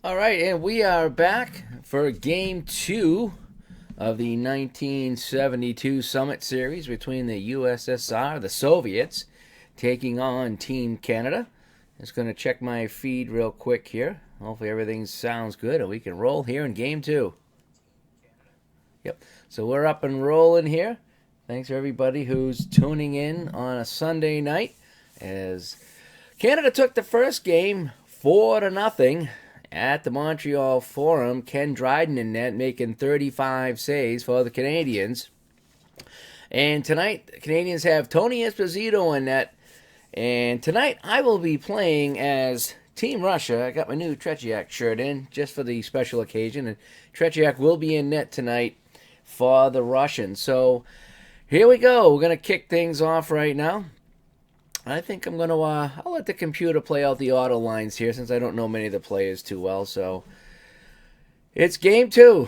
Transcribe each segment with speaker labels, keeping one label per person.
Speaker 1: All right, and we are back for game two of the 1972 Summit Series between the USSR, the Soviets, taking on Team Canada. Just going to check my feed real quick here. Hopefully everything sounds good and we can roll here in game two. Yep, so we're up and rolling here. Thanks for everybody who's tuning in on a Sunday night as Canada took the first game 4-0 at the Montreal Forum. Ken Dryden in net making 35 saves for the Canadians. And tonight, the Canadians have Tony Esposito in net. And tonight, I will be playing as Team Russia. I got my new Tretiak shirt in just for the special occasion. And Tretiak will be in net tonight for the Russians. So here we go. We're going to kick things off right now. I think I'm going to, I'll let the computer play out the auto lines here since I don't know many of the players too well. So it's game two.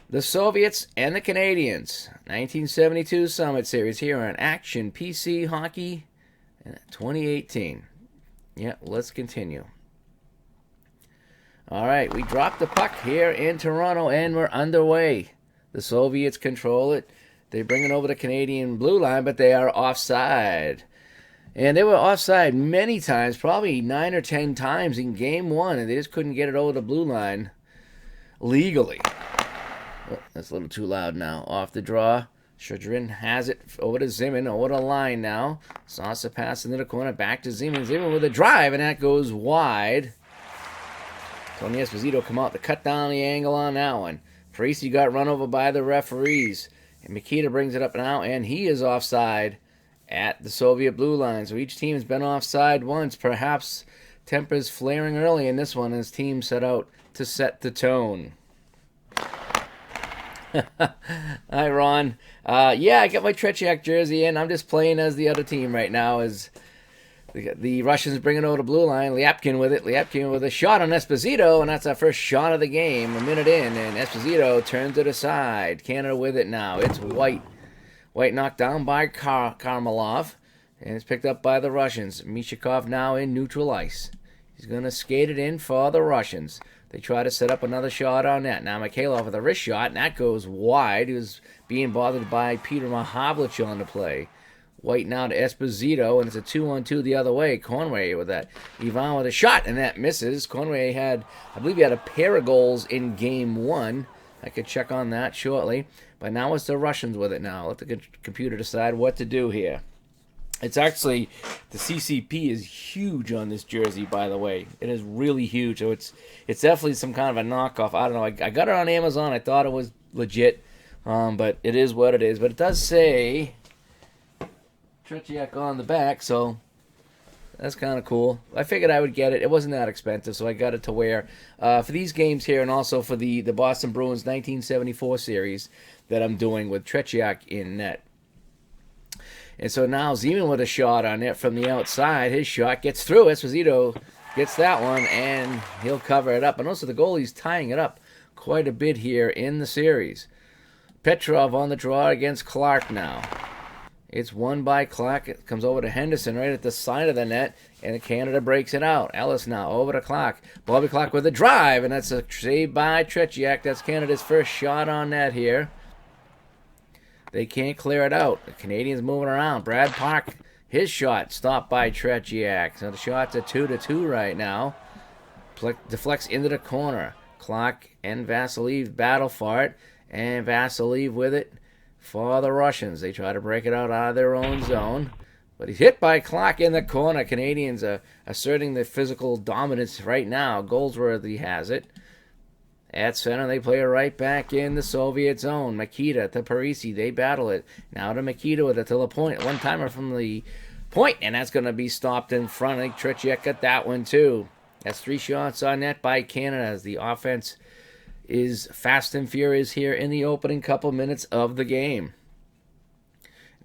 Speaker 1: The Soviets and the Canadians. 1972 Summit Series here on Action PC Hockey 2018. Yeah, let's continue. All right, we dropped the puck here in Toronto and we're underway. The Soviets control it. They bring it over the Canadian blue line, but they are offside. And they were offside many times, probably 9 or 10 times in game one, and they just couldn't get it over the blue line legally. Oh, that's a little too loud now. Off the draw. Shadrin has it over to Zeman, over the line now. Saucer pass into the corner, back to Zeman. Zeman with a drive, and that goes wide. Tony Esposito come out to cut down the angle on that one. Parisi got run over by the referees. And Mikita brings it up now, and he is offside at the Soviet blue line. So each team has been offside once. Perhaps tempers flaring early in this one as teams set out to set the tone. Hi, Ron. Yeah, I got my Tretiak jersey in. I'm just playing as the other team right now as the Russians bring it over the blue line. Lyapkin with it. Lyapkin with a shot on Esposito, and that's our first shot of the game, a minute in, and Esposito turns it aside. Canada with it now. It's White. White knocked down by Karmalov, and it's picked up by the Russians. Mishakov now in neutral ice. He's going to skate it in for the Russians. They try to set up another shot on net. Now Mikhailov with a wrist shot, and that goes wide. He was being bothered by Peter Mahavlich on the play. White now to Esposito, and it's a 2-on-2 the other way. Conway with that. Ivan with a shot, and that misses. Conway had, I believe he had a pair of goals in game one. I could check on that shortly. But now it's the Russians with it now. Let the computer decide what to do here. It's actually, the CCP is huge on this jersey, by the way. It is really huge. So it's definitely some kind of a knockoff. I don't know. I got it on Amazon. I thought it was legit. But it is what it is. But it does say Tretiak on the back, so that's kind of cool. I figured I would get it. It wasn't that expensive, so I got it to wear for these games here and also for the Boston Bruins 1974 series that I'm doing with Tretiak in net. And so now Zeman with a shot on it from the outside. His shot gets through. Esposito gets that one, and he'll cover it up. And also the goalie's tying it up quite a bit here in the series. Petrov on the draw against Clark now. It's won by Clark. It comes over to Henderson right at the side of the net, and Canada breaks it out. Ellis now over to Clark. Bobby Clark with a drive, and that's a save by Tretiak. That's Canada's first shot on net here. They can't clear it out. The Canadians moving around. Brad Park, his shot stopped by Tretiak. So the shot's a 2-2 right now. Deflects into the corner. Clark and Vasiliev battle for it, and Vasiliev with it for the Russians. They try to break it out of their own zone. But he's hit by Clark in the corner. Canadians are asserting their physical dominance right now. Goldsworthy has it. At center, they play it right back in the Soviet zone. Mikita to Parisi. They battle it. Now to Mikita with it to the point. One-timer from the point, and that's going to be stopped in front. I think Tretiak got that one, too. That's 3 shots on net by Canada as the offense is fast and furious here in the opening couple minutes of the game.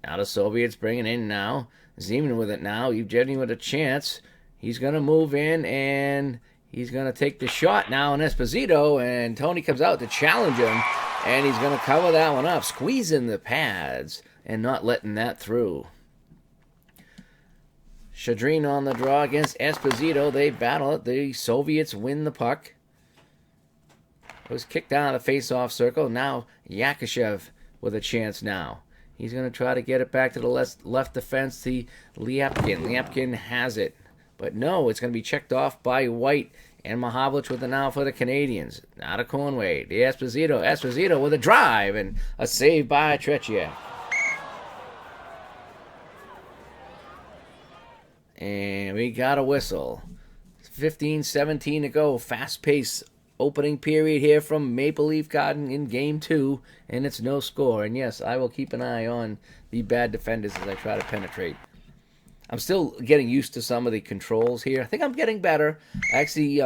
Speaker 1: Now the Soviets bringing in now. Zeman with it now. Evgeny with a chance. He's going to move in, and he's going to take the shot now on Esposito, and Tony comes out to challenge him, and he's going to cover that one up, squeezing the pads and not letting that through. Shadrin on the draw against Esposito. They battle it. The Soviets win the puck. It was kicked out of the face-off circle. Now Yakashev with a chance now. He's going to try to get it back to the left defense to Liapkin. Liapkin has it. But no, it's going to be checked off by White. And Mahavlich with the now for the Canadians. Now to Conway. The Esposito. Esposito with a drive and a save by Tretiak. And we got a whistle. 15-17 to go. Fast-paced opening period here from Maple Leaf Garden in Game 2. And it's no score. And yes, I will keep an eye on the bad defenders as I try to penetrate. I'm still getting used to some of the controls here. I think I'm getting better. Actually,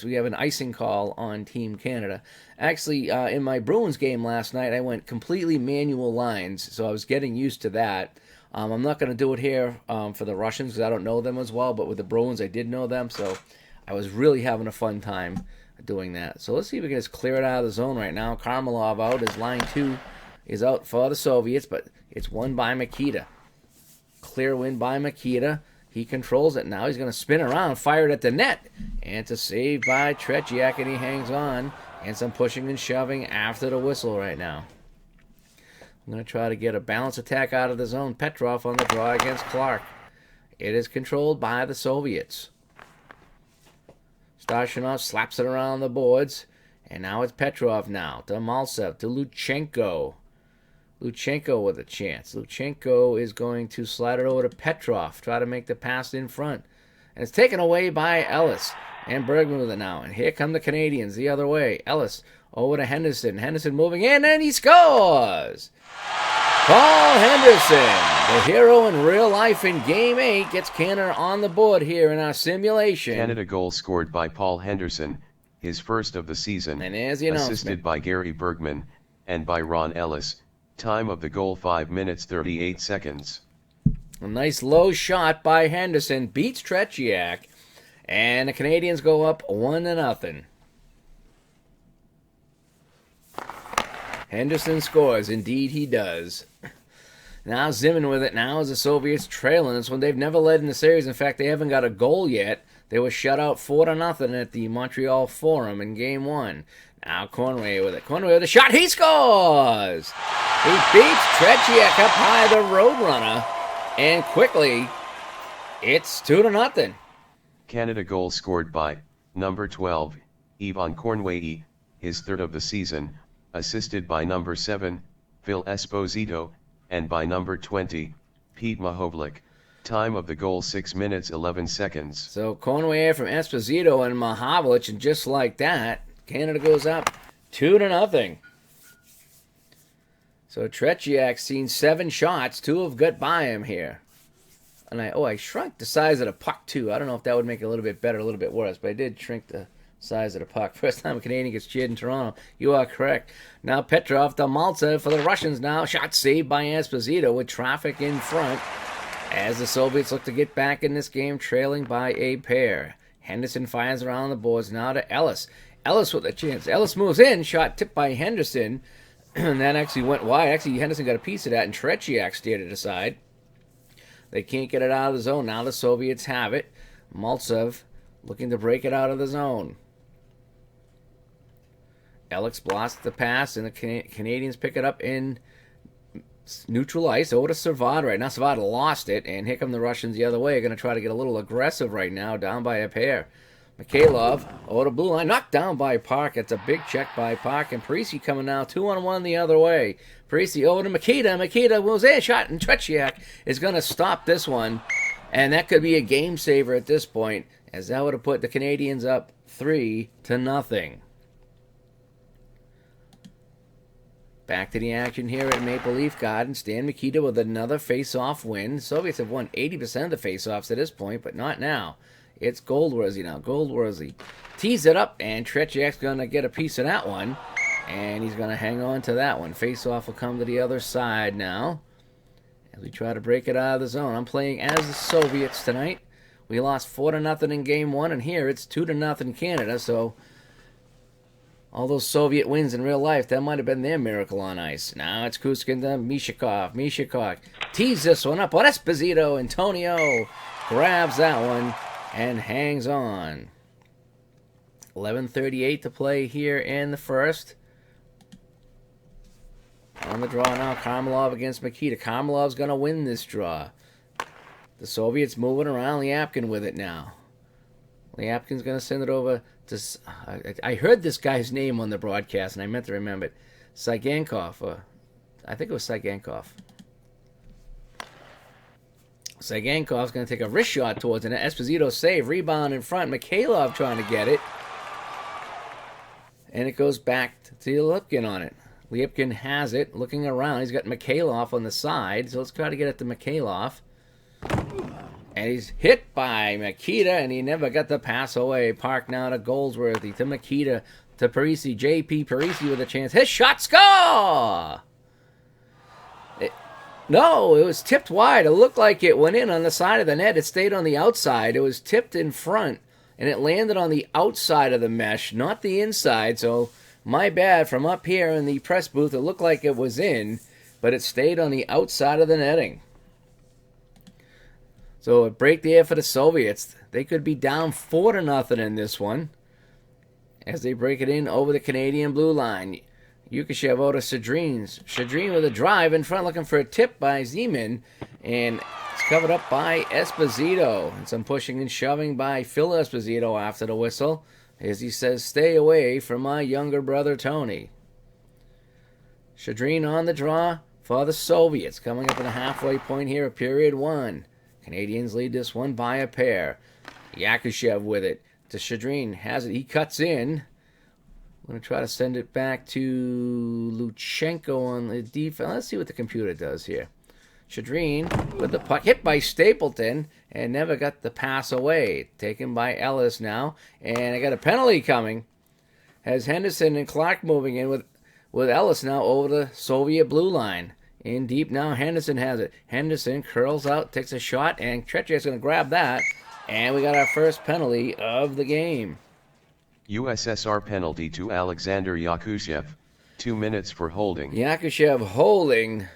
Speaker 1: we have an icing call on Team Canada. Actually, in my Bruins game last night, I went completely manual lines, so I was getting used to that. I'm not going to do it here for the Russians because I don't know them as well, but with the Bruins, I did know them, so I was really having a fun time doing that. So let's see if we can just clear it out of the zone right now. Karmelov out as line 2 is out for the Soviets, but it's won by Mikita. Clear win by Mikita. He controls it now. He's going to spin around, fire it at the net. And it's a save by Tretiak, and he hangs on. And some pushing and shoving after the whistle right now. I'm going to try to get a balance attack out of the zone. Petrov on the draw against Clark. It is controlled by the Soviets. Starshinov slaps it around the boards. And now it's Petrov now to Maltsev, to Luchenko. Luchenko with a chance. Luchenko is going to slide it over to Petrov. Try to make the pass in front. And it's taken away by Ellis. And Bergman with it now. And here come the Canadians the other way. Ellis over to Henderson. Henderson moving in, and he scores! Paul Henderson, the hero in real life in Game 8, gets Canada on the board here in our simulation.
Speaker 2: Canada goal scored by Paul Henderson, his first of the season.
Speaker 1: And there's the announcement.
Speaker 2: Assisted by Gary Bergman, and by Ron Ellis. Time of the goal 5 minutes 38 seconds.
Speaker 1: A nice low shot by Henderson beats Tretiak, and the Canadians go up 1-0. Henderson scores, indeed he does. Now Zimin with it. Now as the Soviets trailing this one, they've never led in the series. In fact, they haven't got a goal yet. They were shut out 4-0 at the Montreal Forum in Game 1. Now Conway with it. Conway with a shot. He scores! He beats Tretiak up high, the Roadrunner. And quickly, it's 2-0.
Speaker 2: Canada goal scored by number 12, Ivan Cornway, his third of the season, assisted by number 7, Phil Esposito, and by number 20, Pete Mahovlich. Time of the goal 6 minutes 11 seconds.
Speaker 1: So Conway from Esposito and Mahovlich, and just like that, Canada goes up 2-0. So Tretiak's seen 7 shots, 2 have got by him here. And I shrunk the size of the puck too. I don't know if that would make it a little bit better, a little bit worse, but I did shrink the size of the puck. First time a Canadian gets cheered in Toronto. You are correct. Now Petrov to Maltsev for the Russians now. Shot saved by Esposito with traffic in front as the Soviets look to get back in this game, trailing by a pair. Henderson fires around the boards now to Ellis. Ellis with a chance. Ellis moves in. Shot tipped by Henderson. And that actually went wide. Actually, Henderson got a piece of that, and Tretiak steered it aside. They can't get it out of the zone. Now the Soviets have it. Maltsev looking to break it out of the zone. Ellis blocks the pass, and the Canadians pick it up in neutral ice over to Servad right now. Servad lost it, and here come the Russians the other way. Going to try to get a little aggressive right now, down by a pair. Mikhailov over the blue line, knocked down by Park. It's a big check by Park, and Parisi coming now 2-on-1 the other way. Parisi over to Mikita. Mikita moves in, shot, and Tretiak is going to stop this one, and that could be a game saver at this point, as that would have put the Canadians up 3-0. Back to the action here at Maple Leaf Garden. Stan Mikita with another face-off win. Soviets have won 80% of the face-offs at this point, but not now. It's Goldworthy now. Goldworthy tees it up, and Tretiak's going to get a piece of that one. And he's going to hang on to that one. Face-off will come to the other side now as we try to break it out of the zone. I'm playing as the Soviets tonight. We lost 4-0 in Game 1, and here it's 2-0 Canada. So all those Soviet wins in real life, that might have been their miracle on ice. Now it's Kuskin to Mishakov. Mishakov tees this one up on Esposito. Antonio grabs that one and hangs on. 11:38 to play here in the first. On the draw now, Karmelov against Makita. Karmelov's going to win this draw. The Soviets moving around. Lyapkin with it now. Lyapkin's going to send it over to... I heard this guy's name on the broadcast, and I meant to remember it. Saigankov. I think it was Saigankov. Saigankov's going to take a wrist shot towards it. Esposito save. Rebound in front. Mikhailov trying to get it. And it goes back to Lyapkin on it. Lyapkin has it. Looking around. He's got Mikhailov on the side. So let's try to get it to Mikhailov. And he's hit by Makita, and he never got the pass away. Park now to Goldsworthy, to Makita, to Parisi. J.P. Parisi with a chance. His shot, score! No, it was tipped wide. It looked like it went in on the side of the net. It stayed on the outside. It was tipped in front, and it landed on the outside of the mesh, not the inside. So my bad from up here in the press booth. It looked like it was in, but it stayed on the outside of the netting. So a break there for the Soviets. They could be down 4-0 in this one as they break it in over the Canadian blue line. Yukashev over to Shadrin. Shadrin with a drive in front, looking for a tip by Zeman, and it's covered up by Esposito. And some pushing and shoving by Phil Esposito after the whistle, as he says, "Stay away from my younger brother Tony." Shadrin on the draw for the Soviets, coming up in the halfway point here of period one. Canadians lead this one by a pair. Yakushev with it to Shadrin. Has it. He cuts in. I'm going to try to send it back to Luchenko on the defense. Let's see what the computer does here. Shadrin with the puck. Hit by Stapleton and never got the pass away. Taken by Ellis now. And I got a penalty coming. Has Henderson and Clark moving in with Ellis now over the Soviet blue line. In deep now, Henderson has it. Henderson curls out, takes a shot, and Tretiak's going to grab that. And we got our first penalty of the game.
Speaker 2: USSR penalty to Alexander Yakushev. 2 minutes for holding.
Speaker 1: Yakushev holding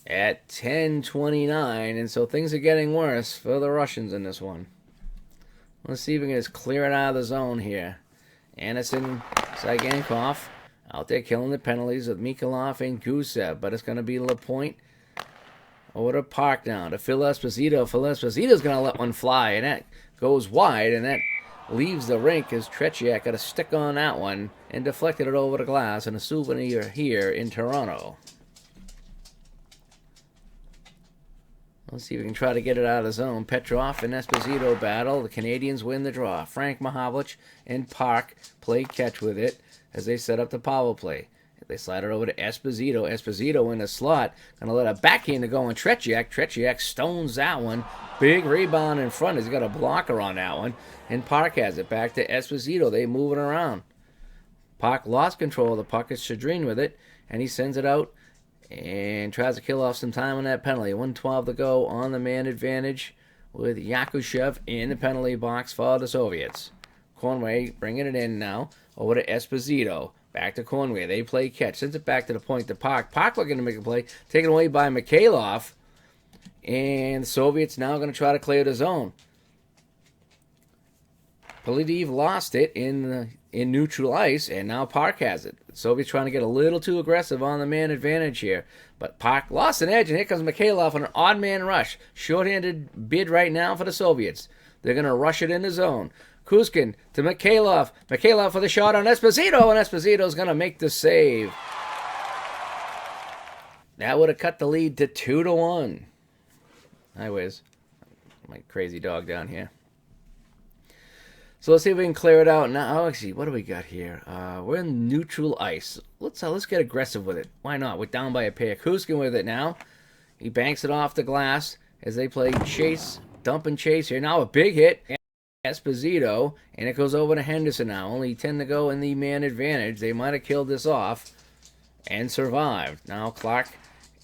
Speaker 1: at 10:29, and so things are getting worse for the Russians in this one. Let's see if we can just clear it out of the zone here. Anderson, Saigankov out there killing the penalties with Mikhailov and Gusev, but it's going to be LaPointe over to Park now to Phil Esposito. Phil Esposito's going to let one fly, and that goes wide, and that leaves the rink as Tretiak got a stick on that one and deflected it over the glass in a souvenir here in Toronto. Let's see if we can try to get it out of the zone. Petrov and Esposito battle. The Canadians win the draw. Frank Mahavlich and Park play catch with it as they set up the power play. They slide it over to Esposito. Esposito in the slot. Going to let a backhand go on Tretiak. Tretiak stones that one. Big rebound in front. He's got a blocker on that one. And Park has it back to Esposito. They move it around. Park lost control of the puck. It's Shadrin with it. And he sends it out and tries to kill off some time on that penalty. 1:12 to go on the man advantage with Yakushev in the penalty box for the Soviets. Conway bringing it in now over to Esposito. Back to Conway. They play catch. Sends it back to the point to Park. Park looking to make a play. Taken away by Mikhailov. And the Soviets now going to try to clear the zone. Polidev lost it in neutral ice, and now Park has it. The Soviets trying to get a little too aggressive on the man advantage here. But Park lost an edge, and here comes Mikhailov on an odd man rush. Short-handed bid right now for the Soviets. They're going to rush it in the zone. Kuzkin to Mikhailov. Mikhailov for the shot on Esposito, and Esposito's going to make the save. That would have cut the lead to 2-1. Hi, Wiz. My crazy dog down here. So let's see if we can clear it out now. Oh, actually, what do we got here? We're in neutral ice. Let's get aggressive with it. Why not? We're down by a pair. Kuzkin with it now. He banks it off the glass as they play chase, dump and chase here. Now a big hit. Esposito, and it goes over to Henderson now. Only 10 to go in the man advantage. They might have killed this off and survived. Now Clark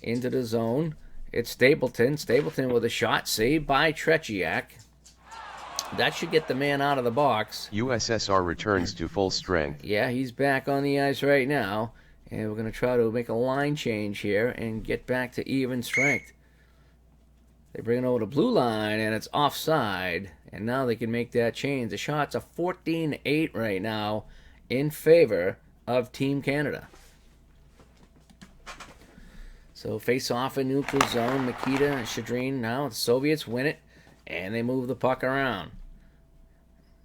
Speaker 1: into the zone. It's Stapleton. Stapleton with a shot saved by Tretiak. That should get the man out of the box.
Speaker 2: USSR returns to full strength.
Speaker 1: Yeah, he's back on the ice right now. And we're going to try to make a line change here and get back to even strength. They bring it over to blue line, and it's offside. And now they can make that change. The shots are 14-8 right now in favor of Team Canada. So face off in neutral zone. Nikita and Shadrin now. The Soviets win it, and they move the puck around.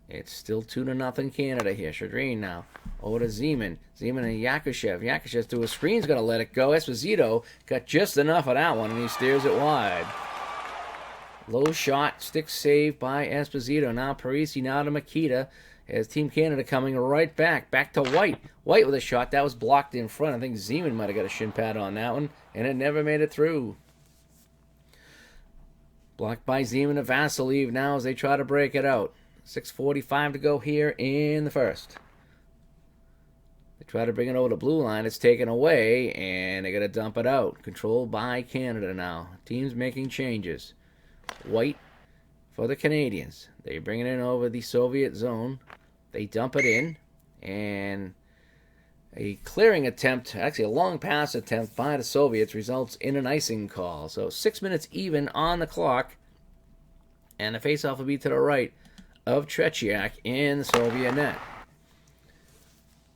Speaker 1: It's still 2-0 Canada here. Shadrin now over to Zeman. Zeman and Yakushev. Yakushev through a screen's going to let it go. Esposito got just enough of that one, and he steers it wide. Low shot, stick save by Esposito. Now Parisi, now to Makita. As Team Canada coming right back. Back to White. White with a shot. That was blocked in front. I think Zeman might have got a shin pad on that one, and it never made it through. Blocked by Zeman and Vasiliv now as they try to break it out. 6:45 to go here in the first. They try to bring it over the blue line. It's taken away, and they got to dump it out. Controlled by Canada now. Teams making changes. White for the Canadians. They bring it in over the Soviet zone. They dump it in, and a clearing attempt, actually a long pass attempt by the Soviets, results in an icing call. So 6 minutes even on the clock, and the faceoff will be to the right of Tretiak in the Soviet net.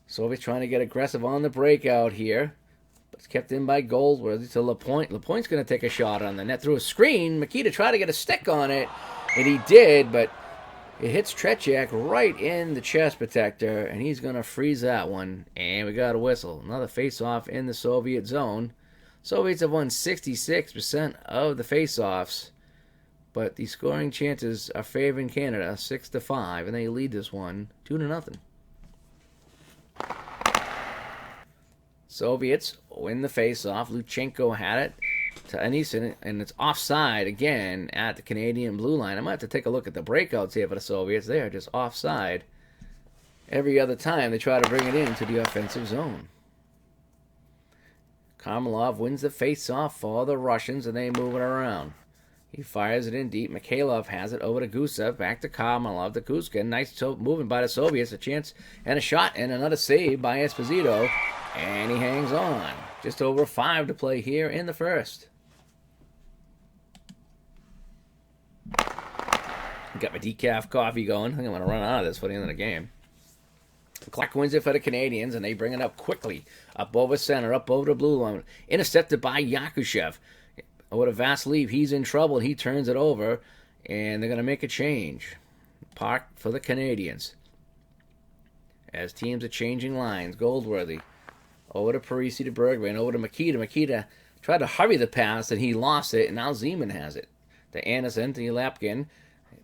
Speaker 1: Soviets trying to get aggressive on the breakout here, but it's kept in by Goldworthy to Lapointe. Lapointe's going to take a shot on the net through a screen. Makita tried to get a stick on it, and he did, but it hits Tretiak right in the chest protector, and he's going to freeze that one, and we got a whistle. Another face-off in the Soviet zone. Soviets have won 66% of the face-offs, but the scoring chances are favoring Canada 6-5, and they lead this one 2-0. Soviets win the face-off. Luchenko had it to Anisin, and it's offside again at the Canadian blue line. I might have to take a look at the breakouts here for the Soviets. They are just offside every other time they try to bring it into the offensive zone. Karmelov wins the face-off for the Russians, and they move it around. He fires it in deep. Mikhailov has it over to Gusev. Back to Karmelov. To Kuzkin. Nice movement by the Soviets. A chance and a shot and another save by Esposito. And he hangs on. Just over 5 to play here in the first. Got my decaf coffee going. I think I'm going to run out of this for the end of the game. Clark wins it for the Canadians, and they bring it up quickly. Up over center, up over the blue line. Intercepted by Yakushev. Over to Vasiliv. He's in trouble. He turns it over, and they're going to make a change. Park for the Canadians. As teams are changing lines. Goldworthy. Over to Parisi to Bergman. Over to Makita. Makita tried to hurry the pass, and he lost it, and now Zeman has it. To Anderson, to Lapkin.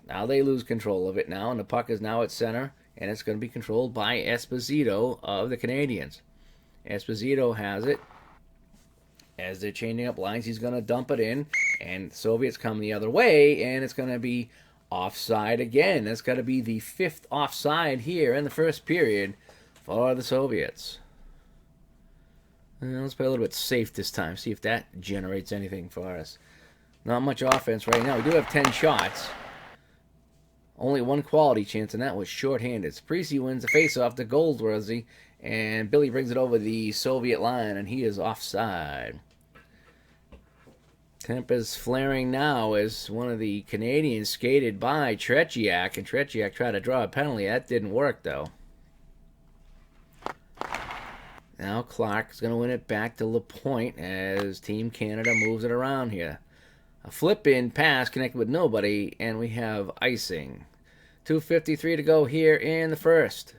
Speaker 1: Now they lose control of it now, and the puck is now at center, and it's going to be controlled by Esposito of the Canadians. Esposito has it. As they're changing up lines, he's going to dump it in, and the Soviets come the other way, and it's going to be offside again. That's got to be the 5th offside here in the first period for the Soviets. Let's play a little bit safe this time, see if that generates anything for us. Not much offense right now. We do have 10 shots. Only one quality chance, and that was shorthanded. Saprisi wins the faceoff to Goldworthy, and Billy brings it over the Soviet line, and he is offside. Temp is flaring now as one of the Canadians skated by Tretiak, and Tretiak tried to draw a penalty. That didn't work, though. Now Clark's going to win it back to Lapointe as Team Canada moves it around here. A flip-in pass connected with nobody, and we have icing. 2:53 to go here in the first.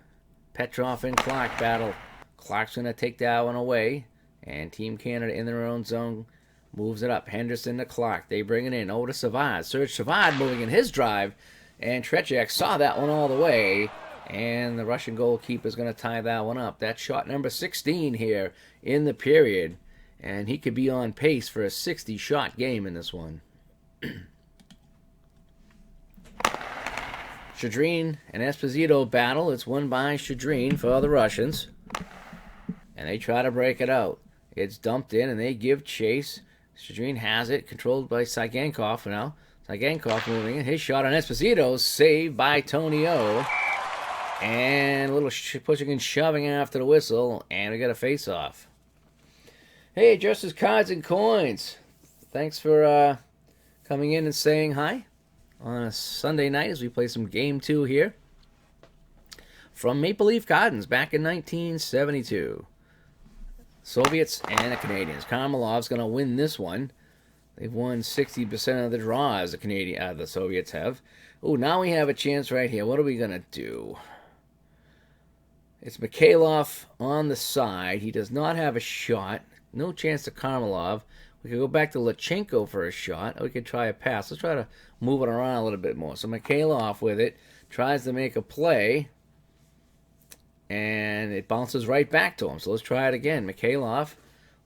Speaker 1: Petrov and Clark battle. Clark's going to take that one away, and Team Canada in their own zone moves it up. Henderson to Clark. They bring it in over to Savard. Serge Savard moving in his drive, and Tretiak saw that one all the way, and the Russian goalkeeper is going to tie that one up. That's shot number 16 here in the period, and he could be on pace for a 60-shot game in this one. Shadrin and Esposito battle. It's won by Shadrin for the Russians, and they try to break it out. It's dumped in, and they give chase. Shadrin has it, controlled by Sagankov now. Sagankov moving in. His shot on Esposito, saved by Tony O. And a little pushing and shoving after the whistle, and we got a face-off. Hey, Justice Cards and Coins. Thanks for coming in and saying hi. on a Sunday night as we play some Game 2 here from Maple Leaf Gardens back in 1972. Soviets and the Canadians. Karmelov's going to win this one. They've won 60% of the draws the Soviets have. Oh, now we have a chance right here. What are we going to do? It's Mikhailov on the side. He does not have a shot. No chance to Karmelov. We could go back to Lachenko for a shot. Or we could try a pass. Let's try to move it around a little bit more. So Mikhailov with it. Tries to make a play. And it bounces right back to him. So let's try it again. Mikhailov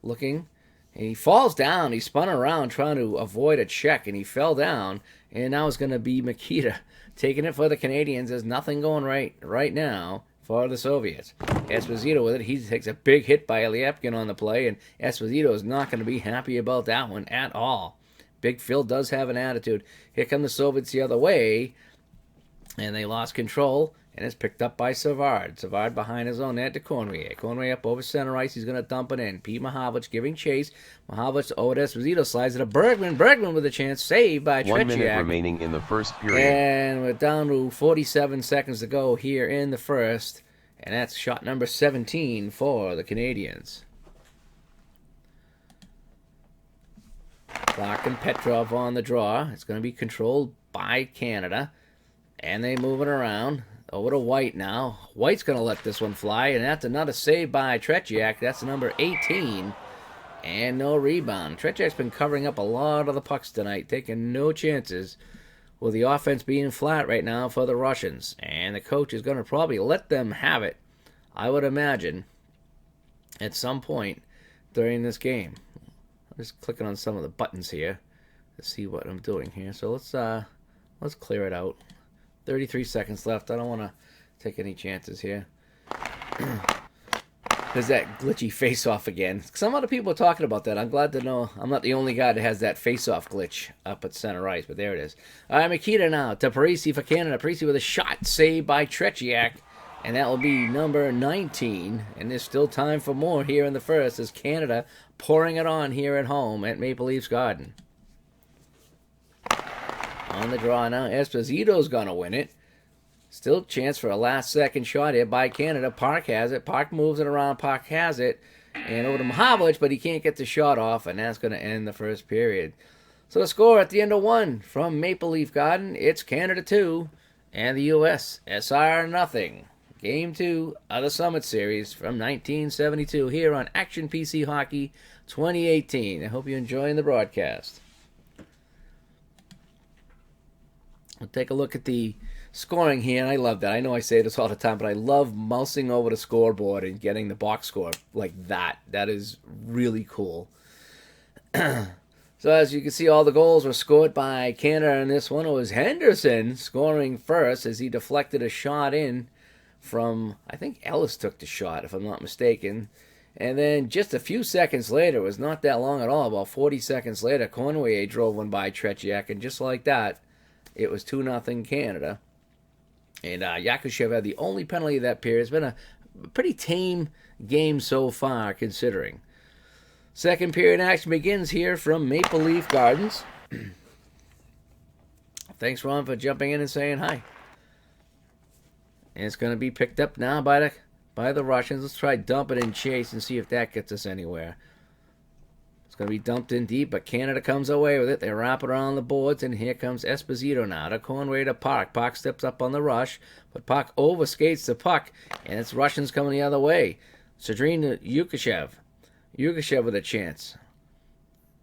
Speaker 1: looking. And he falls down. He spun around trying to avoid a check. And he fell down. And now it's going to be Mikita taking it for the Canadians. There's nothing going right now for the Soviets. Esposito with it. He takes a big hit by Liapkin on the play, and Esposito is not going to be happy about that one at all. Big Phil does have an attitude. Here come the Soviets the other way, and they lost control, and it's picked up by Savard. Savard behind his own net to Conway. Conway up over center ice. He's going to dump it in. Pete Mahavlich giving chase. Mahavlich over to Esposito. Slides it to Bergman. Bergman with a chance. Saved by Tretiak.
Speaker 2: 1 minute remaining in the first period.
Speaker 1: And we're down to 47 seconds to go here in the first. And that's shot number 17 for the Canadians. Clark and Petrov on the draw. It's going to be controlled by Canada. And they move it around. Over to White now. White's going to let this one fly. And that's another save by Tretiak. That's number 18. And no rebound. Tretiak's been covering up a lot of the pucks tonight. Taking no chances. With the offense being flat right now for the Russians. And the coach is going to probably let them have it, I would imagine, at some point during this game. I'm just clicking on some of the buttons here to see what I'm doing here. So let's clear it out. 33 seconds left. I don't want to take any chances here. There's that glitchy face-off again. Some other people are talking about that. I'm glad to know I'm not the only guy that has that face-off glitch up at center ice, but there it is. All right, Mikita now to Parisi for Canada. Parisi with a shot saved by Tretiak, and that will be number 19. And there's still time for more here in the first as Canada pouring it on here at home at Maple Leafs Garden. On the draw now, Esposito's going to win it. Still chance for a last-second shot here by Canada. Park has it. Park moves it around. Park has it. And over to Mahavlich, but he can't get the shot off, and that's going to end the first period. So the score at the end of one from Maple Leaf Garden, it's Canada 2 and the USSR nothing. Game 2 of the Summit Series from 1972 here on Action PC Hockey 2018. I hope you're enjoying the broadcast. We'll take a look at the scoring here, and I love that. I know I say this all the time, but I love mousing over the scoreboard and getting the box score like that. That is really cool. So as you can see, all the goals were scored by Canada in this one. It was Henderson scoring first as he deflected a shot in from, I think Ellis took the shot, if I'm not mistaken. And then just a few seconds later, it was not that long at all, about 40 seconds later, Conway drove one by Tretiak, and just like that, it was 2-0 Canada. And Yakushev had the only penalty of that period. It's been a pretty tame game so far, considering. Second period action begins here from Maple Leaf Gardens. Thanks, Ron, for jumping in and saying hi. And it's going to be picked up now by the Russians. Let's try dump it in chase and see if that gets us anywhere. It's going to be dumped in deep, but Canada comes away with it. They wrap it around the boards, and here comes Esposito now to Conway to Park. Park steps up on the rush, but Park overskates the puck, and it's Russians coming the other way. Sadrin to Yukashev. Yukashev with a chance.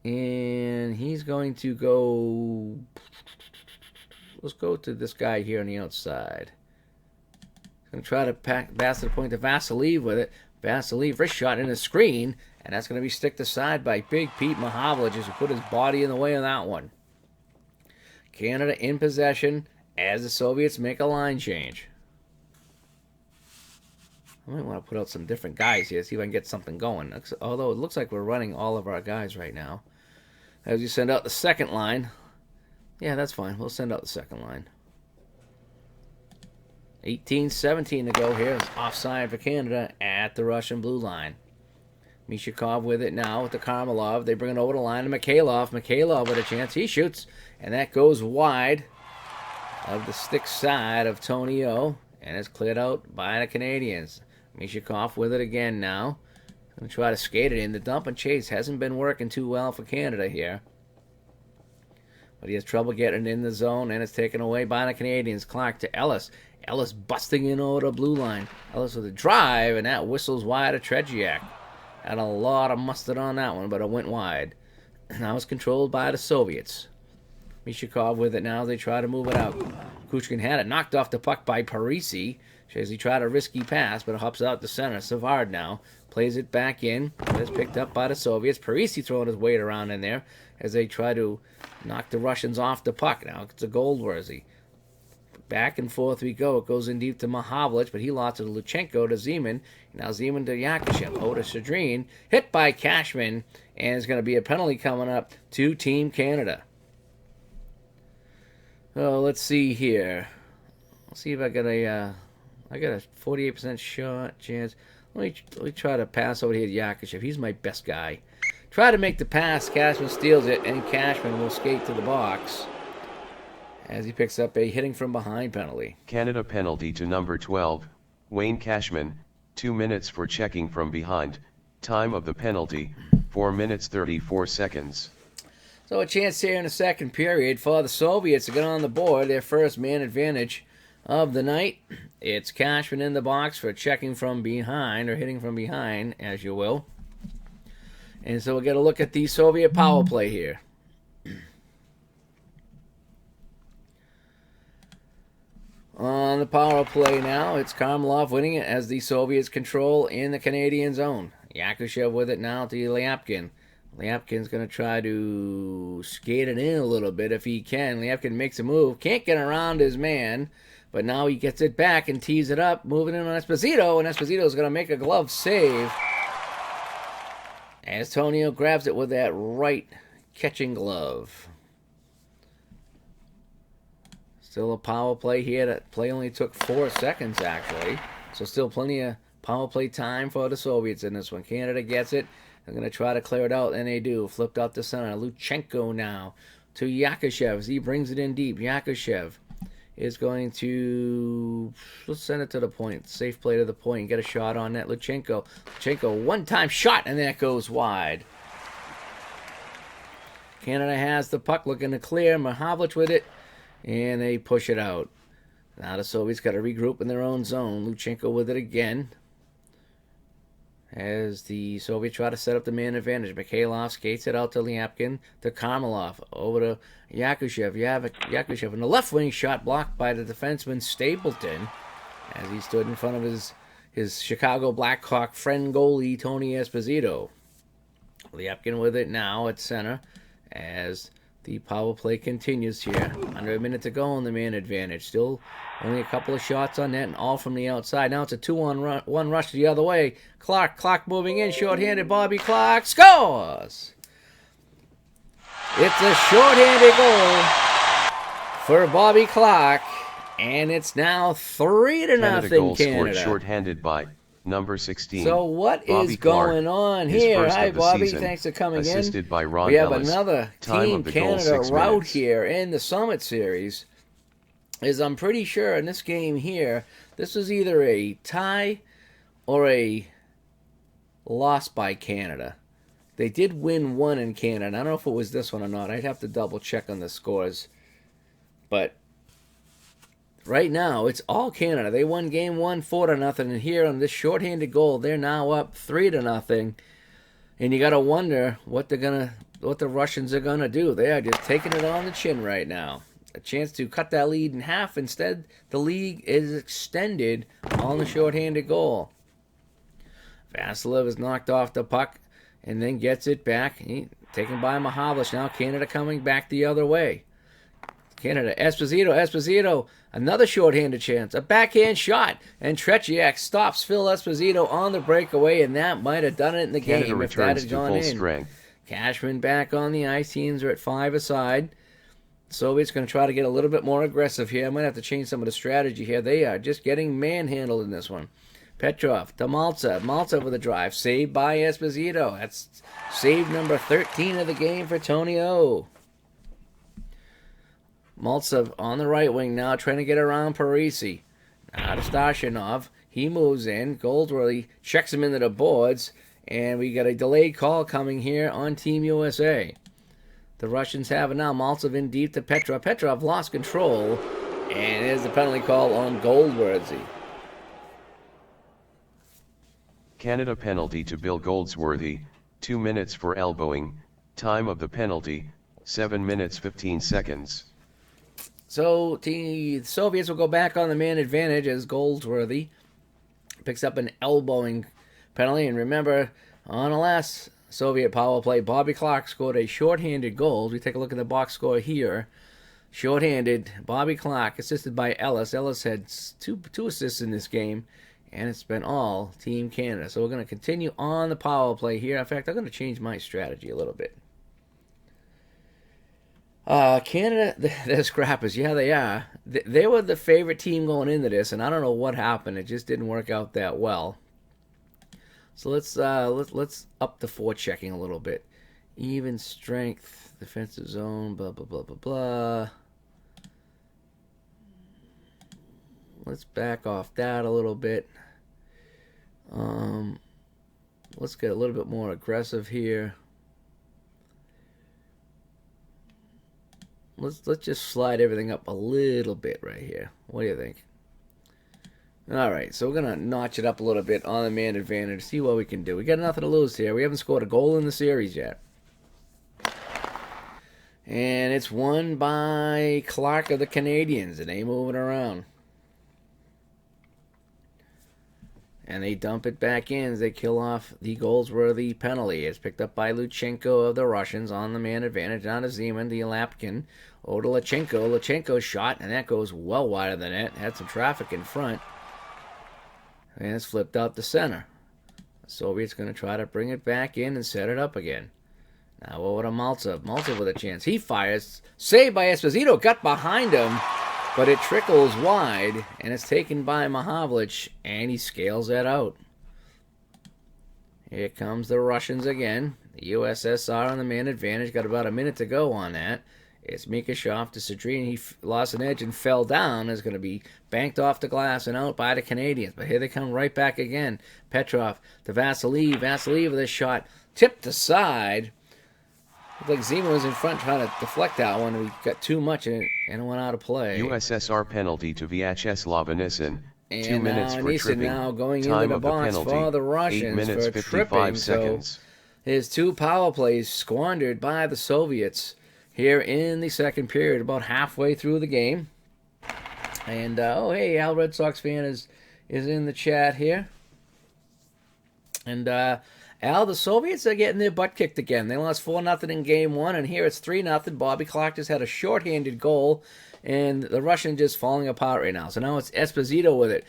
Speaker 1: And he's going to go... Let's go to this guy here on the outside. He's going to try to pass to the point to Vasiliev with it. Vasiliev, wrist shot in a screen, and that's going to be sticked aside by Big Pete Mahavlich as he put his body in the way of that one. Canada in possession as the Soviets make a line change. I might want to put out some different guys here, see if I can get something going. Although it looks like we're running all of our guys right now. As you send out the second line. Yeah, that's fine. We'll send out the second line. 18-17 to go here. It's offside for Canada at the Russian blue line. Mishakov with it now with the Karmelov. They bring it over the line to Mikhailov. Mikhailov with a chance. He shoots, and that goes wide. of the stick side of Tony O, and it's cleared out by the Canadians. Mishakov with it again now. Going to try to skate it in. The dump and chase hasn't been working too well for Canada here. But he has trouble getting in the zone, and it's taken away by the Canadians. Clark to Ellis. Ellis busting in over the blue line. Ellis with a drive, and that whistles wide of Tretiak. Had a lot of mustard on that one, but it went wide. Now it's controlled by the Soviets. Mishakov with it now. They try to move it out. Kuchkin had it knocked off the puck by Parisi. As he tried a risky pass, but it hops out to center. Savard now plays it back in. It's picked up by the Soviets. Parisi throwing his weight around in there as they try to knock the Russians off the puck. Now it's a Goldworthy. Back and forth we go. It goes in deep to Mahavlich, but he lost it to Luchenko to Zeman. Now Zeman to Yakushev. Oh, to Shadrin. Hit by Cashman. And it's going to be a penalty coming up to Team Canada. Oh, let's see here. Let's see if I got a 48% shot chance. Let me try to pass over here to Yakushev. He's my best guy. Try to make the pass. Cashman steals it, and Cashman will skate to the box as he picks up a hitting from behind penalty.
Speaker 2: Canada penalty to number 12, Wayne Cashman, 2 minutes for checking from behind. Time of the penalty, 4 minutes 34 seconds.
Speaker 1: So a chance here in the second period for the Soviets to get on the board, their first man advantage of the night. It's Cashman in the box for checking from behind, or hitting from behind, as you will. And so we'll get a look at the Soviet power play here. On the power play now, it's Karmelov winning it as the Soviets control in the Canadian zone. Yakushev with it now to Lyapkin. Lyapkin's going to try to skate it in a little bit if he can. Lyapkin makes a move. Can't get around his man. But now he gets it back and tees it up. Moving in on Esposito. And Esposito's going to make a glove save. As Tonio grabs it with that right catching glove. Still a power play here. That play only took 4 seconds, actually. So still plenty of power play time for the Soviets in this one. Canada gets it. They're going to try to clear it out, and they do. Flipped out to center. Luchenko now to Yakushev as he brings it in deep. Yakushev is going to, let's send it to the point. Safe play to the point. Get a shot on that. Luchenko, one-time shot, and that goes wide. Canada has the puck, looking to clear. Mahavlich with it, and they push it out. Now the Soviets got to regroup in their own zone. Luchenko with it again, as the Soviets try to set up the man advantage. Mikhailov skates it out to Lyapkin, to Karmelov, over to Yakushev. Yakushev, and the left wing shot blocked by the defenseman Stapleton as he stood in front of his Chicago Blackhawk friend goalie Tony Esposito. Lyapkin with it now at center as the power play continues here. Under a minute to go on the man advantage. Still only a couple of shots on net and all from the outside. Now it's a 2-on-1 rush the other way. Clark moving in. Short-handed Bobby Clark scores! It's a short-handed goal for Bobby Clark. And it's now 3-0
Speaker 2: Canada goal
Speaker 1: Canada.
Speaker 2: Scored short-handed by number 16.
Speaker 1: So what
Speaker 2: Bobby
Speaker 1: is going
Speaker 2: Clark,
Speaker 1: on
Speaker 2: his
Speaker 1: here?
Speaker 2: first
Speaker 1: Hi,
Speaker 2: of the
Speaker 1: Bobby.
Speaker 2: season,
Speaker 1: Thanks for coming
Speaker 2: assisted
Speaker 1: in.
Speaker 2: by Ron
Speaker 1: We have
Speaker 2: Ellis.
Speaker 1: another
Speaker 2: Time
Speaker 1: Team
Speaker 2: of the goal,
Speaker 1: Canada
Speaker 2: 6
Speaker 1: route
Speaker 2: minutes.
Speaker 1: here in the Summit Series. I'm pretty sure in this game here, this was either a tie or a loss by Canada. They did win one in Canada. I don't know if it was this one or not. I'd have to double check on the scores. But right now, it's all Canada. They won game 1 4-0, and here on this shorthanded goal, they're now up 3-0. And you got to wonder what the Russians are gonna do. They are just taking it on the chin right now. A chance to cut that lead in half. Instead, the league is extended on the shorthanded goal. Vasilev is knocked off the puck and then gets it back. Taken by Mahavlich. Now Canada coming back the other way. Canada, Esposito, another shorthanded chance. A backhand shot. And Tretiak stops Phil Esposito on the breakaway, and that might have done it in the
Speaker 2: Canada
Speaker 1: game if that
Speaker 2: returns
Speaker 1: had
Speaker 2: to
Speaker 1: gone
Speaker 2: full
Speaker 1: in.
Speaker 2: strength.
Speaker 1: Cashman back on the ice. Teams are at 5 aside. Soviets going to try to get a little bit more aggressive here. I might have to change some of the strategy here. They are just getting manhandled in this one. Petrov to Maltsev. Maltsev with a drive. Saved by Esposito. That's save number 13 of the game for Tony O. Maltsev on the right wing now, trying to get around Parisi. Now to Stashinov. He moves in. Goldsworthy checks him into the boards. And we got a delayed call coming here on Team USA. The Russians have it now. Maltsev in deep to Petrov. Petrov lost control. And there's the penalty call on Goldsworthy.
Speaker 2: Canada penalty to Bill Goldsworthy, 2 minutes for elbowing, time of the penalty, 7 minutes 15 seconds.
Speaker 1: So the Soviets will go back on the man advantage as Goldsworthy picks up an elbowing penalty. And remember, on the last Soviet power play, Bobby Clark scored a shorthanded goal. We take a look at the box score here. Shorthanded, Bobby Clark, assisted by Ellis. Ellis had two assists in this game. And it's been all Team Canada. So we're going to continue on the power play here. In fact, I'm going to change my strategy a little bit. Canada, they're scrappers. Yeah, they are. They were the favorite team going into this, and I don't know what happened. It just didn't work out that well. So let's up the forechecking a little bit. Even strength, defensive zone, blah, blah, blah, blah, blah. Let's back off that a little bit. Let's get a little bit more aggressive here. Let's just slide everything up a little bit right here. What do you think? All right, so we're going to notch it up a little bit on the man advantage, see what we can do. We got nothing to lose here. We haven't scored a goal in the series yet. And it's won by Clark of the Canadians, and they moving around. And they dump it back in as they kill off the Goldsworthy penalty. It's picked up by Luchenko of the Russians on the man advantage. Down to Zeman, the Lapkin. Over to Luchenko. Luchenko's shot, and that goes well wide of the net. Had some traffic in front. And it's flipped out the center. The Soviets going to try to bring it back in and set it up again. Now over to Maltsev. Maltsev with a chance. He fires. Saved by Esposito. Got behind him. But it trickles wide, and it's taken by Mahavlich, and he scales that out. Here comes the Russians again. The USSR on the man advantage. Got about a minute to go on that. It's Mikashov to Sadrin. He lost an edge and fell down. It's going to be banked off the glass and out by the Canadians. But here they come right back again. Petrov to Vasily. Vasily with a shot. Tipped aside. Looked like Zima was in front trying to deflect that one. We got too much in it and it went out of play.
Speaker 2: USSR penalty to Vyacheslav Anisin. 2 minutes for
Speaker 1: Anisin
Speaker 2: tripping.
Speaker 1: now going
Speaker 2: Time
Speaker 1: into the
Speaker 2: of
Speaker 1: box
Speaker 2: penalty,
Speaker 1: for the
Speaker 2: 8
Speaker 1: Russians
Speaker 2: minutes
Speaker 1: for
Speaker 2: 55
Speaker 1: tripping.
Speaker 2: seconds.
Speaker 1: So his two power plays squandered by the Soviets here in the second period, about halfway through the game. And oh hey, Al Red Sox fan is in the chat here. And Al, the Soviets are getting their butt kicked again. They lost 4-0 in game one, and here it's 3-0. Bobby Clark just had a shorthanded goal, and the Russians just falling apart right now. So now it's Esposito with it.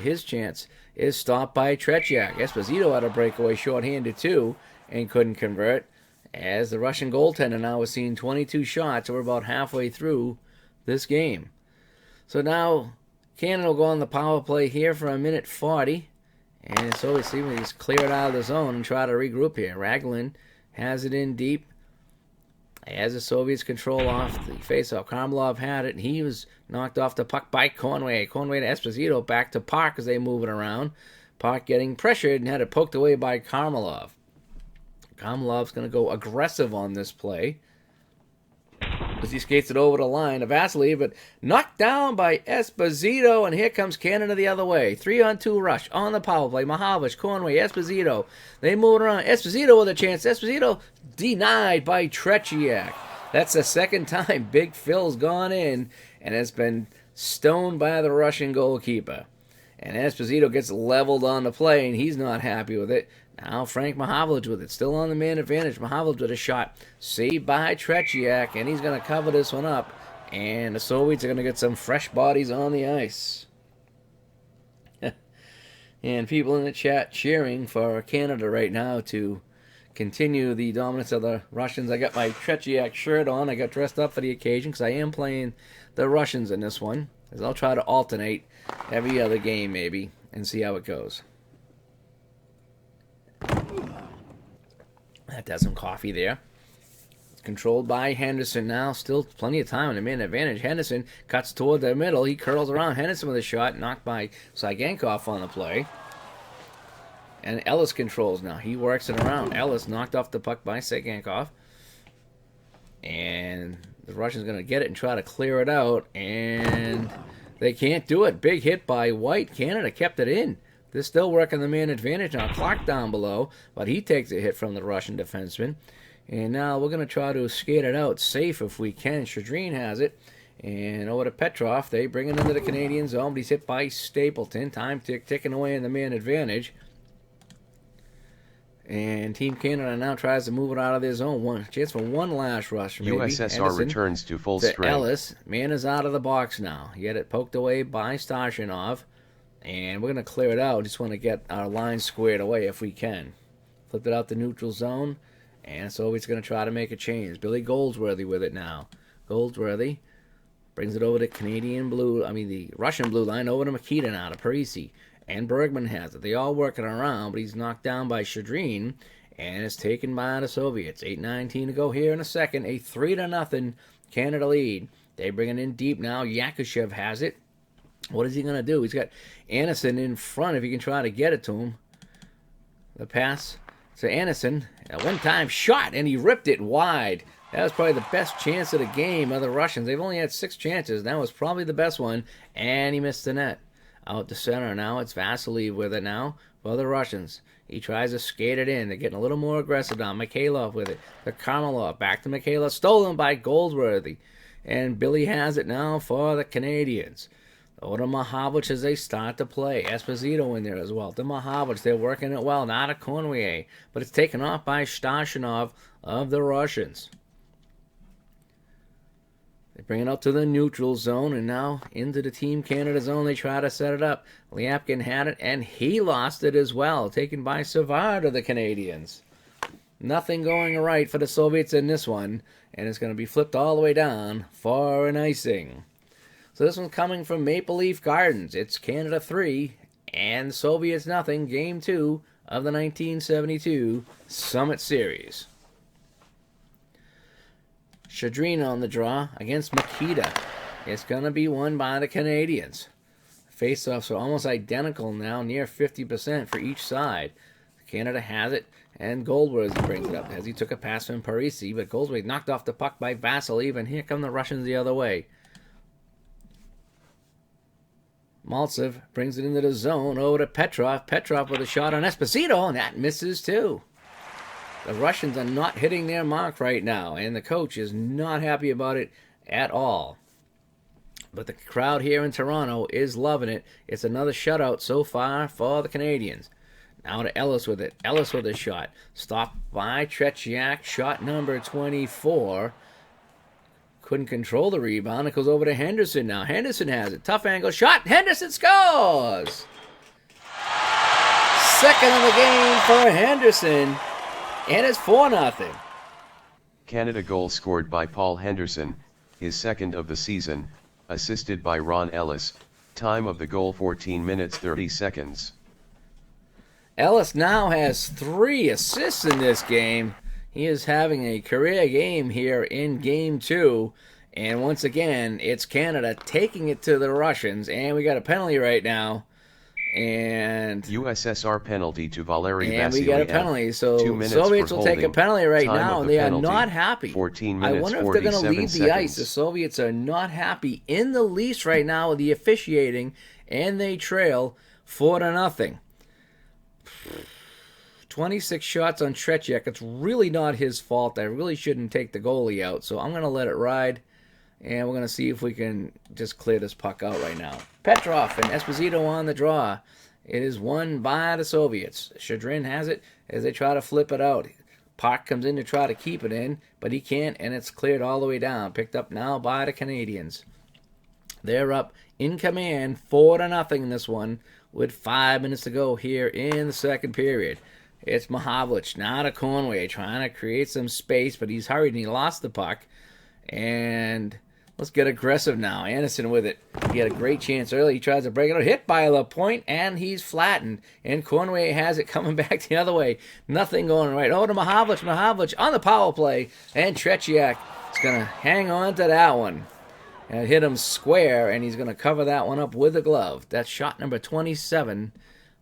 Speaker 1: His chance is stopped by Tretiak. Esposito had a breakaway shorthanded too, and couldn't convert. As the Russian goaltender now has seen 22 shots, we're about halfway through this game. So now Canada will go on the power play here for 1:40. And so we see we just clear it out of the zone and try to regroup here. Raglan has it in deep. As the Soviets control off the faceoff, Karmelov had it, and he was knocked off the puck by Conway. Conway to Esposito, back to Park as they move it around. Park getting pressured and had it poked away by Karmelov. Karmelov's going to go aggressive on this play as he skates it over the line of Vasily, but knocked down by Esposito, and here comes Canada the other way. 3-on-2 rush on the power play. Mahavlich, Conway, Esposito. They move around. Esposito with a chance. Esposito denied by Tretiak. That's the second time Big Phil's gone in and has been stoned by the Russian goalkeeper. And Esposito gets leveled on the play, and he's not happy with it. Now Frank Mahavlich with it, still on the man advantage. Mahavlich with a shot, saved by Tretiak, and he's going to cover this one up. And the Soviets are going to get some fresh bodies on the ice. And people in the chat cheering for Canada right now to continue the dominance of the Russians. I got my Tretiak shirt on. I got dressed up for the occasion because I am playing the Russians in this one. As I'll try to alternate every other game maybe and see how it goes. That does some coffee there. controlled by Henderson now. Still plenty of time in the man advantage. Henderson cuts toward the middle. He curls around. Henderson with a shot, knocked by Saigankov on the play. And Ellis controls now. He works it around. Ellis knocked off the puck by Saigankov. And the Russians going to get it and try to clear it out. And they can't do it. Big hit by White. Canada kept it in. They're still working the man advantage now. Clark down below, but he takes a hit from the Russian defenseman. And now we're going to try to skate it out safe if we can. Shadreen has it. And over to Petrov. They bring it into the Canadian zone, but he's hit by Stapleton. Time ticking away in the man advantage. And Team Canada now tries to move it out of their zone. One chance for one last rush. Maybe.
Speaker 2: USSR
Speaker 1: Anderson
Speaker 2: returns to full strength.
Speaker 1: Ellis. Man is out of the box now. He had it poked away by Stashinov. And we're going to clear it out. Just want to get our line squared away if we can. Flip it out the neutral zone. And Soviet's going to try to make a change. Billy Goldsworthy with it now. Goldsworthy brings it over to the Russian blue line over to Makita now to Parisi. And Bergman has it. They all working around, but he's knocked down by Shadreen. And it's taken by the Soviets. 8:19 to go here in a second. A 3-0 Canada lead. They bring it in deep now. Yakushev has it. What is he going to do? He's got Anderson in front if he can try to get it to him. The pass to Anderson. A one-time shot, and he ripped it wide. That was probably the best chance of the game of the Russians. They've only had 6 chances. That was probably the best one, and he missed the net. Out to center now. It's Vasiliev with it now for the Russians. He tries to skate it in. They're getting a little more aggressive now. Mikhailov with it. The Karmelov. Back to Mikhailov. Stolen by Goldsworthy. And Billy has it now for the Canadians. Over to Mahavlich as they start to play. Esposito in there as well. To Mahavlich. They're working it well. Not a Cornway. But it's taken off by Stashinov of the Russians. They bring it up to the neutral zone, and now into the Team Canada zone. They try to set it up. Liapkin had it, and he lost it as well. Taken by Savard of the Canadians. Nothing going right for the Soviets in this one, and it's going to be flipped all the way down for an icing. So this one's coming from Maple Leaf Gardens. It's Canada 3 and Soviets nothing. Game 2 of the 1972 Summit Series. Shadreen on the draw against Makita. It's going to be won by the Canadians. Face-offs are almost identical now, near 50% for each side. Canada has it, and Goldworthy brings it up as he took a pass from Parisi, but Goldworthy knocked off the puck by Vasiliev, and here come the Russians the other way. Maltsev brings it into the zone over to Petrov. Petrov with a shot on Esposito, and that misses too. The Russians are not hitting their mark right now, and the coach is not happy about it at all. But the crowd here in Toronto is loving it. It's another shutout so far for the Canadians. Now to Ellis with it. Ellis with a shot. Stopped by Tretiak. Shot number 24. Couldn't control the rebound. It goes over to Henderson now. Henderson has it. Tough angle shot. Henderson scores! Second of the game for Henderson. And it's 4-0.
Speaker 2: Canada goal scored by Paul Henderson, his second of the season, assisted by Ron Ellis. Time of the goal 14 minutes 30 seconds.
Speaker 1: Ellis now has 3 assists in this game. He is having a career game here in Game 2. And once again, it's Canada taking it to the Russians. And we got a penalty right now. And
Speaker 2: USSR penalty to Valery Vasiliev.
Speaker 1: And we got a penalty. So Soviets will take a penalty right now. And they are not happy.
Speaker 2: 14 minutes,
Speaker 1: I wonder if they're going to leave the ice. The Soviets are not happy in the least right now with the officiating. And they trail 4-0. 26 shots on Tretiak. It's really not his fault. I really shouldn't take the goalie out. So I'm going to let it ride. And we're going to see if we can just clear this puck out right now. Petrov and Esposito on the draw. It is won by the Soviets. Shadrin has it as they try to flip it out. Park comes in to try to keep it in, but he can't, and it's cleared all the way down. Picked up now by the Canadians. They're up in command 4-0 in this one with 5 minutes to go here in the second period. It's Mahavlich, now to Conway, trying to create some space, but he's hurried and he lost the puck. And Let's get aggressive now. Anderson with it. He had a great chance early. He tries to break it out. Hit by the point, and he's flattened. And Cornway has it coming back the other way. Nothing going right. Over to Mahavlich. Mahavlich on the power play. And Tretiak is going to hang on to that one. And hit him square, and he's going to cover that one up with a glove. That's shot number 27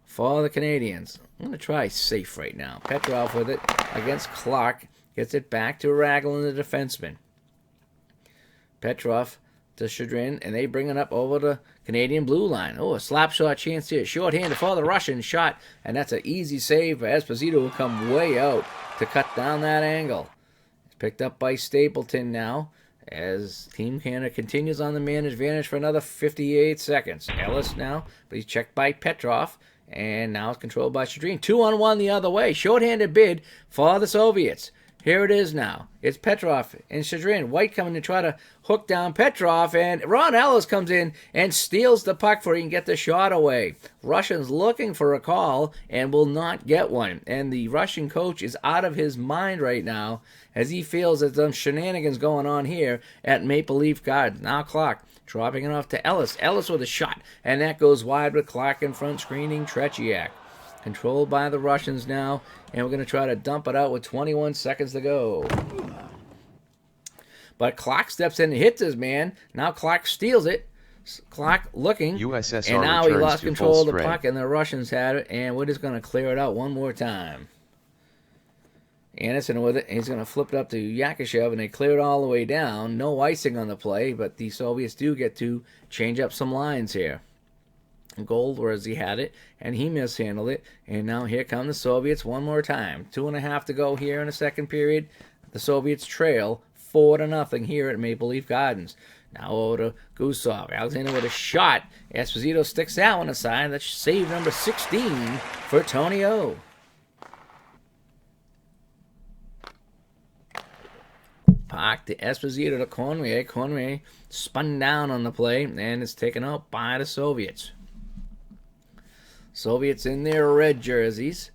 Speaker 1: for the Canadians. I'm going to try safe right now. Petrov with it against Clark. Gets it back to Raglan, the defenseman. Petrov to Shadrin, and they bring it up over the Canadian blue line. Oh, a slap shot chance here. Short-handed for the Russian shot, and that's an easy save. Esposito will come way out to cut down that angle. It's picked up by Stapleton now as Team Canada continues on the man advantage for another 58 seconds. Ellis now, but he's checked by Petrov, and now it's controlled by Shadrin. 2-on-1 the other way. Short-handed bid for the Soviets. Here it is now. It's Petrov and Shadrin. White coming to try to hook down Petrov, and Ron Ellis comes in and steals the puck for he can get the shot away. Russians looking for a call and will not get one. And the Russian coach is out of his mind right now as he feels that some shenanigans going on here at Maple Leaf Gardens. Now Clark dropping it off to Ellis. Ellis with a shot, and that goes wide with Clark in front screening Tretiak. Controlled by the Russians now, and we're going to try to dump it out with 21 seconds to go. But Clark steps in and hits his man. Now Clark steals it. Clark looking,
Speaker 2: USSR
Speaker 1: and now he lost control of the
Speaker 2: strength.
Speaker 1: puck, and the Russians had it, and we're just going to clear it out one more time. Anderson with it, and he's going to flip it up to Yakashev, and they clear it all the way down. No icing on the play, but the Soviets do get to change up some lines here. Gold, whereas he had it, and he mishandled it, and now here come the Soviets one more time. 2.5 to go here in the second period. The Soviets trail 4-0 here at Maple Leaf Gardens. Now over to Gusov. Alexander with a shot. Esposito sticks that one aside. That's save number 16 for Tony O. Puck to Esposito to Conway. Conway spun down on the play, and is taken out by the Soviets. Soviets in their red jerseys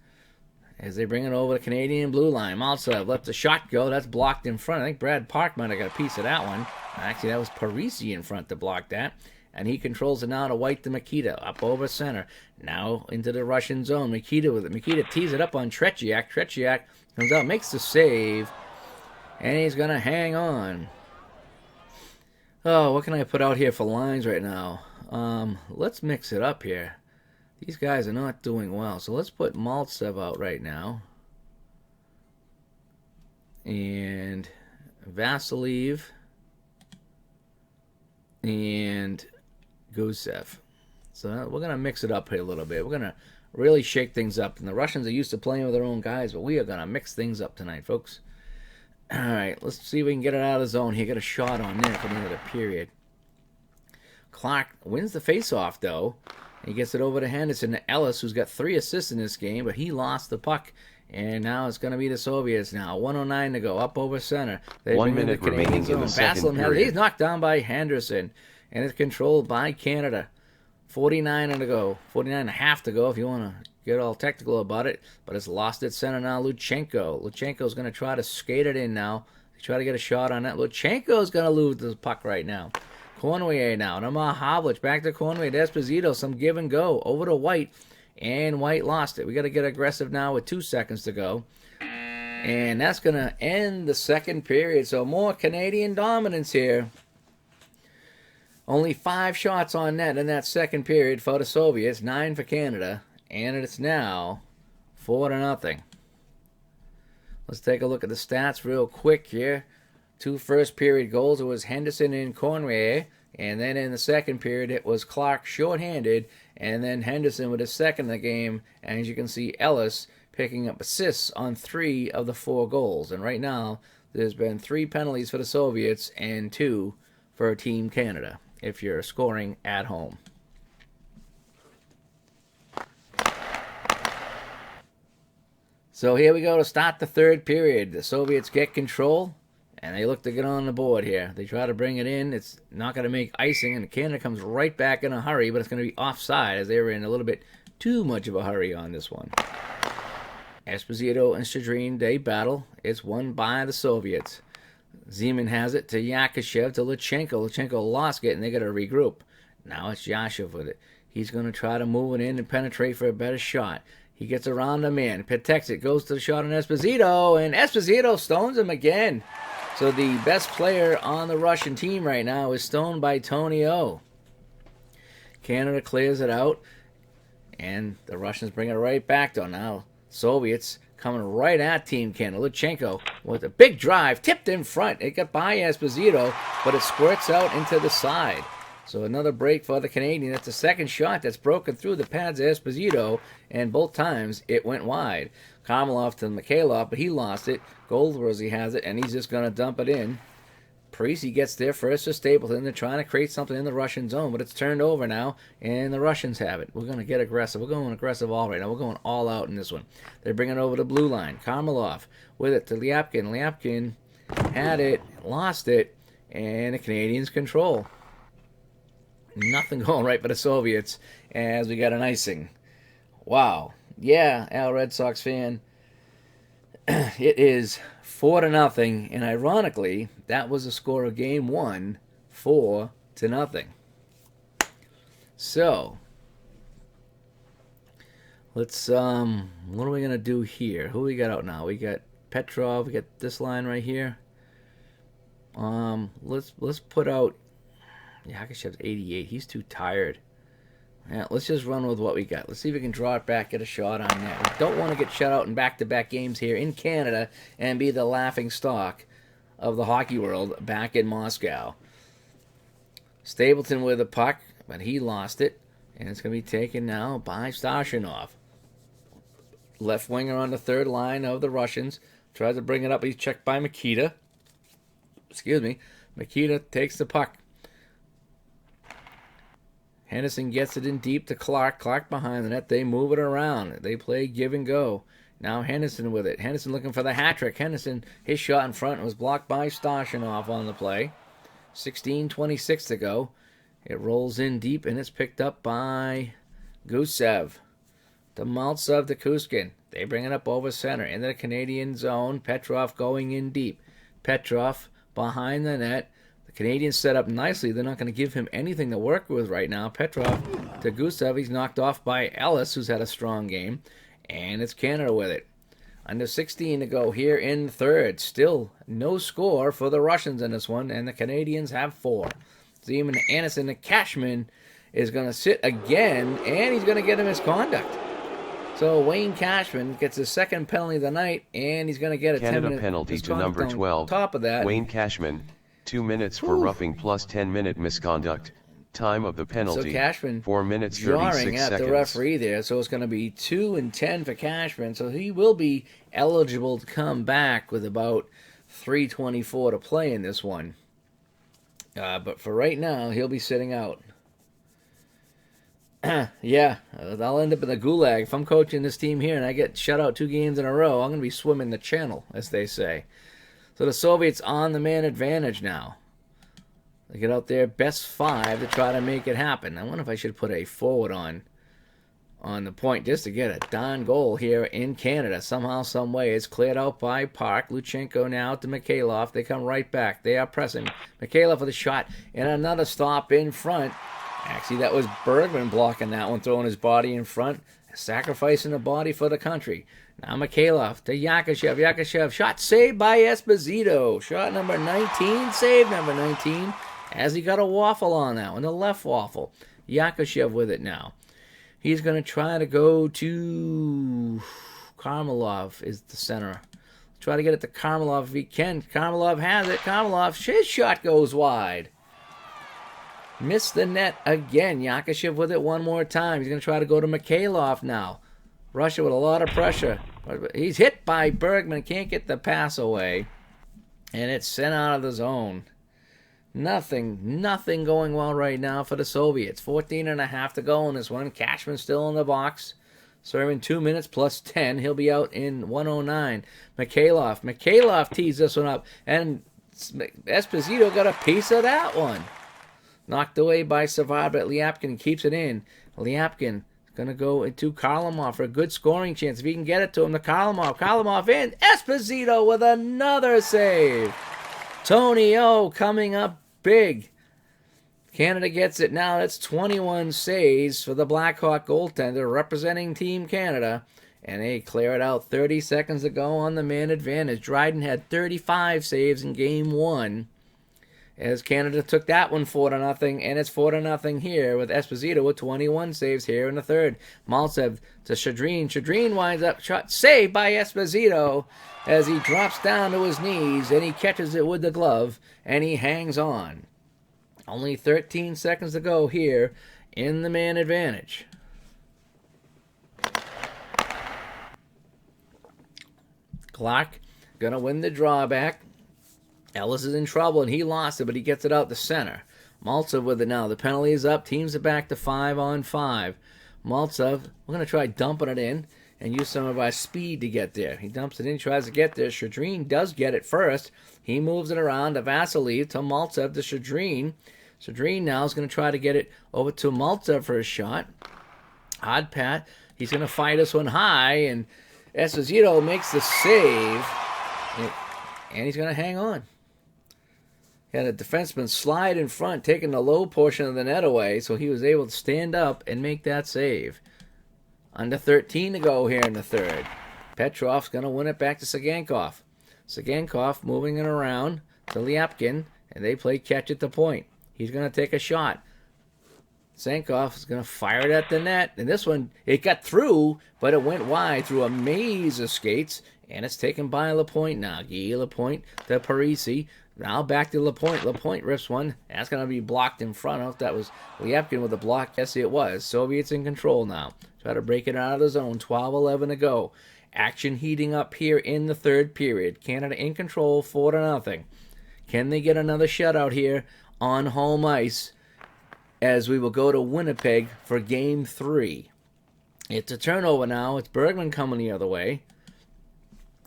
Speaker 1: as they bring it over the Canadian blue line. Maltsev lets the shot go. That's blocked in front. I think Brad Park might have got a piece of that one. Actually, that was Parisi in front to block that. And he controls it now to White to Mikita. Up over center. Now into the Russian zone. Mikita with it. Mikita tees it up on Tretiak. Tretiak comes out, makes the save. And he's going to hang on. Oh, what can I put out here for lines right now? Let's mix it up here. These guys are not doing well. So let's put Maltsev out right now. And Vasiliev. And Gusev. So we're going to mix it up here a little bit. We're going to really shake things up. And the Russians are used to playing with their own guys, but we are going to mix things up tonight, folks. All right, let's see if we can get it out of the zone. He got a shot on there coming into the period. Clark wins the faceoff, though. He gets it over to Henderson to Ellis, who's got 3 assists in this game, but he lost the puck. And now it's going to be the Soviets now. 1:09 to go, up over center.
Speaker 2: 1 minute remaining in the second period.
Speaker 1: He's knocked down by Henderson, and it's controlled by Canada. 49 to go. 49.5 to go if you want to get all technical about it. But it's lost at center now. Luchenko. Luchenko's going to try to skate it in now. Try to get a shot on that. Luchenko's going to lose the puck right now. Conway now. Now Mahavlich back to Conway. Esposito. Some give and go. Over to White. And White lost it. We got to get aggressive now with 2 seconds to go. And that's going to end the second period. So more Canadian dominance here. Only 5 shots on net in that second period for the Soviets. 9 for Canada. And it's now 4-0. Let's take a look at the stats real quick here. 2 first period goals. It was Henderson and Conway. And then in the second period, it was Clark shorthanded. And then Henderson with his second in the game. And as you can see, Ellis picking up assists on 3 of the 4 goals. And right now, there's been 3 penalties for the Soviets and 2 for Team Canada, if you're scoring at home. So here we go to start the third period. The Soviets get control, and they look to get on the board here. They try to bring it in. It's not going to make icing, and Canada comes right back in a hurry, but it's going to be offside as they were in a little bit too much of a hurry on this one. Esposito and Shadrin, they battle. It's won by the Soviets. Zeman has it to Yakushev, to Lutsenko. Lutsenko lost it, and they got to regroup. Now it's Yashev with it. He's going to try to move it in and penetrate for a better shot. He gets around the man, protects it, goes to the shot on Esposito, and Esposito stones him again. So the best player on the Russian team right now is stoned by Tony O. Canada clears it out, and the Russians bring it right back to now. Soviets coming right at Team Canada. Lutsenko with a big drive, tipped in front. It got by Esposito, but it squirts out into the side. So another break for the Canadian. That's the second shot that's broken through the pads of Esposito, and both times it went wide. Karmelov to Mikhailov, but he lost it. Goldrosy has it, and he's just going to dump it in. Parisi gets there first to Stapleton. They're trying to create something in the Russian zone, but it's turned over now, and the Russians have it. We're going to get aggressive. We're going aggressive all right now. We're going all out in this one. They're bringing it over the blue line. Karmelov with it to Lyapkin. Lyapkin had it, lost it, and the Canadians control. Nothing going right for the Soviets as we got an icing. Wow. Yeah, Al Red Sox fan. It is 4-0, and ironically, that was the score of Game 1, 4-0. So, let's, what are we going to do here? Who we got out now? We got Petrov, we got this line right here. Let's put out, Yakashev's 88, he's too tired. Yeah, let's just run with what we got. Let's see if we can draw it back, get a shot on net. We don't want to get shut out in back-to-back games here in Canada and be the laughing stock of the hockey world back in Moscow. Stapleton with the puck, but he lost it, and it's going to be taken now by Starchinov. Left winger on the third line of the Russians. Tries to bring it up. He's checked by Mikita. Excuse me. Mikita takes the puck. Henderson gets it in deep to Clark. Clark behind the net. They move it around. They play give and go. Now Henderson with it. Henderson looking for the hat trick. Henderson, his shot in front was blocked by Starchinov on the play. 16:26 to go. It rolls in deep, and it's picked up by Gusev. To Maltsev to Kuskin. They bring it up over center. Into the Canadian zone. Petrov going in deep. Petrov behind the net. The Canadians set up nicely. They're not going to give him anything to work with right now. Petrov to Gusev. He's knocked off by Ellis, who's had a strong game. And it's Canada with it. Under 16 to go here in third. Still no score for the Russians in this one. And the Canadians have 4. Zeman, Anderson, and Cashman is going to sit again. And he's going to get him misconduct. So Wayne Cashman gets his second penalty of the night. And he's going to get a
Speaker 2: Canada
Speaker 1: 10-minute
Speaker 2: penalty to number 12.
Speaker 1: Top of that.
Speaker 2: Wayne Cashman. 2 minutes for roughing plus 10-minute misconduct. Time of the penalty,
Speaker 1: so Cashman
Speaker 2: 4 minutes 36
Speaker 1: jarring at
Speaker 2: seconds.
Speaker 1: the referee there, so it's going to be 2 and 10 for Cashman. So he will be eligible to come back with about 3:24 to play in this one. But for right now, he'll be sitting out. Yeah, I'll end up in the gulag. If I'm coaching this team here and I get shut out 2 games in a row, I'm going to be swimming the channel, as they say. So the Soviets on the man advantage now. They get out there best 5 to try to make it happen. I wonder if I should put a forward on the point just to get a darn goal here in Canada. Somehow, some way, it's cleared out by Park. Lutsenko now to Mikhailov. They come right back. They are pressing. Mikhailov with a shot and another stop in front. Actually, that was Bergman blocking that one, throwing his body in front, sacrificing the body for the country. Now Mikhailov to Yakushev. Yakushev, shot saved by Esposito. Shot number 19, save number 19, as he got a waffle on that one, the left waffle. Yakushev with it now. He's going to try to go to Karmelov is the center. Try to get it to Karmelov if he can. Karmelov has it. Karmelov, his shot goes wide. Missed the net again. Yakushev with it one more time. He's going to try to go to Mikhailov now. Russia with a lot of pressure. He's hit by Bergman. Can't get the pass away. And it's sent out of the zone. Nothing going well right now for the Soviets. 14.5 to go in this one. Cashman still in the box. Serving 2 minutes plus 10. He'll be out in 1:09. Mikhailov tees this one up. And Esposito got a piece of that one. Knocked away by Savard, but Lyapkin keeps it in. Lyapkin going to go into Karlamov for a good scoring chance. If he can get it to him, to Karlamov. Karlamov in. Esposito with another save. Tony O coming up big. Canada gets it now. That's 21 saves for the Blackhawk goaltender representing Team Canada. And they clear it out 30 seconds to go on the man advantage. Dryden had 35 saves in game 1. As Canada took that one 4-0, and it's 4-0 here with Esposito with 21 saves here in the third. Maltsev to Shadreen. Shadreen winds up shot saved by Esposito as he drops down to his knees and he catches it with the glove and he hangs on. Only 13 seconds to go here in the man advantage. Clark gonna win the drawback. Ellis is in trouble, and he lost it, but he gets it out the center. Maltsev with it now. The penalty is up. Teams are back to 5-on-5. Maltsev, we're going to try dumping it in and use some of our speed to get there. He dumps it in, tries to get there. Shadreen does get it first. He moves it around to Vasily, to Maltsev, to Shadreen. Shadreen now is going to try to get it over to Maltsev for a shot. Odd pat. He's going to fight this one high, and Esposito makes the save, and he's going to hang on. He had a defenseman slide in front, taking the low portion of the net away, so he was able to stand up and make that save. Under 13 to go here in the third. Petrov's going to win it back to Sagankov. Sagankov moving it around to Liapkin, and they play catch at the point. He's going to take a shot. Sankov is going to fire it at the net, and this one, it got through, but it went wide through a maze of skates, and it's taken by Lapointe now. Guy Lapointe to Parisi. Now back to Lapointe. Lapointe rips one. That's going to be blocked in front. I don't know if that was Liapkin with the block. Yes, it was. Soviets in control now. Try to break it out of the zone. 12-11 to go. Action heating up here in the third period. Canada in control, 4-0. Can they get another shutout here on home ice as we will go to Winnipeg for Game 3? It's a turnover now. It's Bergman coming the other way.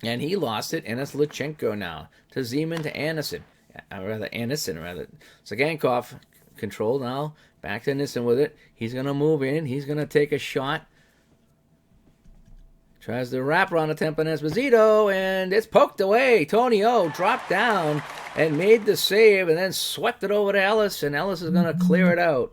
Speaker 1: And he lost it, and it's Luchenko now. To Zeman to Anderson. Sagankov control now. Back to Anderson with it. He's going to move in. He's going to take a shot. Tries the wraparound attempt on Esposito, and it's poked away. Tony O dropped down and made the save, and then swept it over to Ellis, and Ellis is going to clear it out.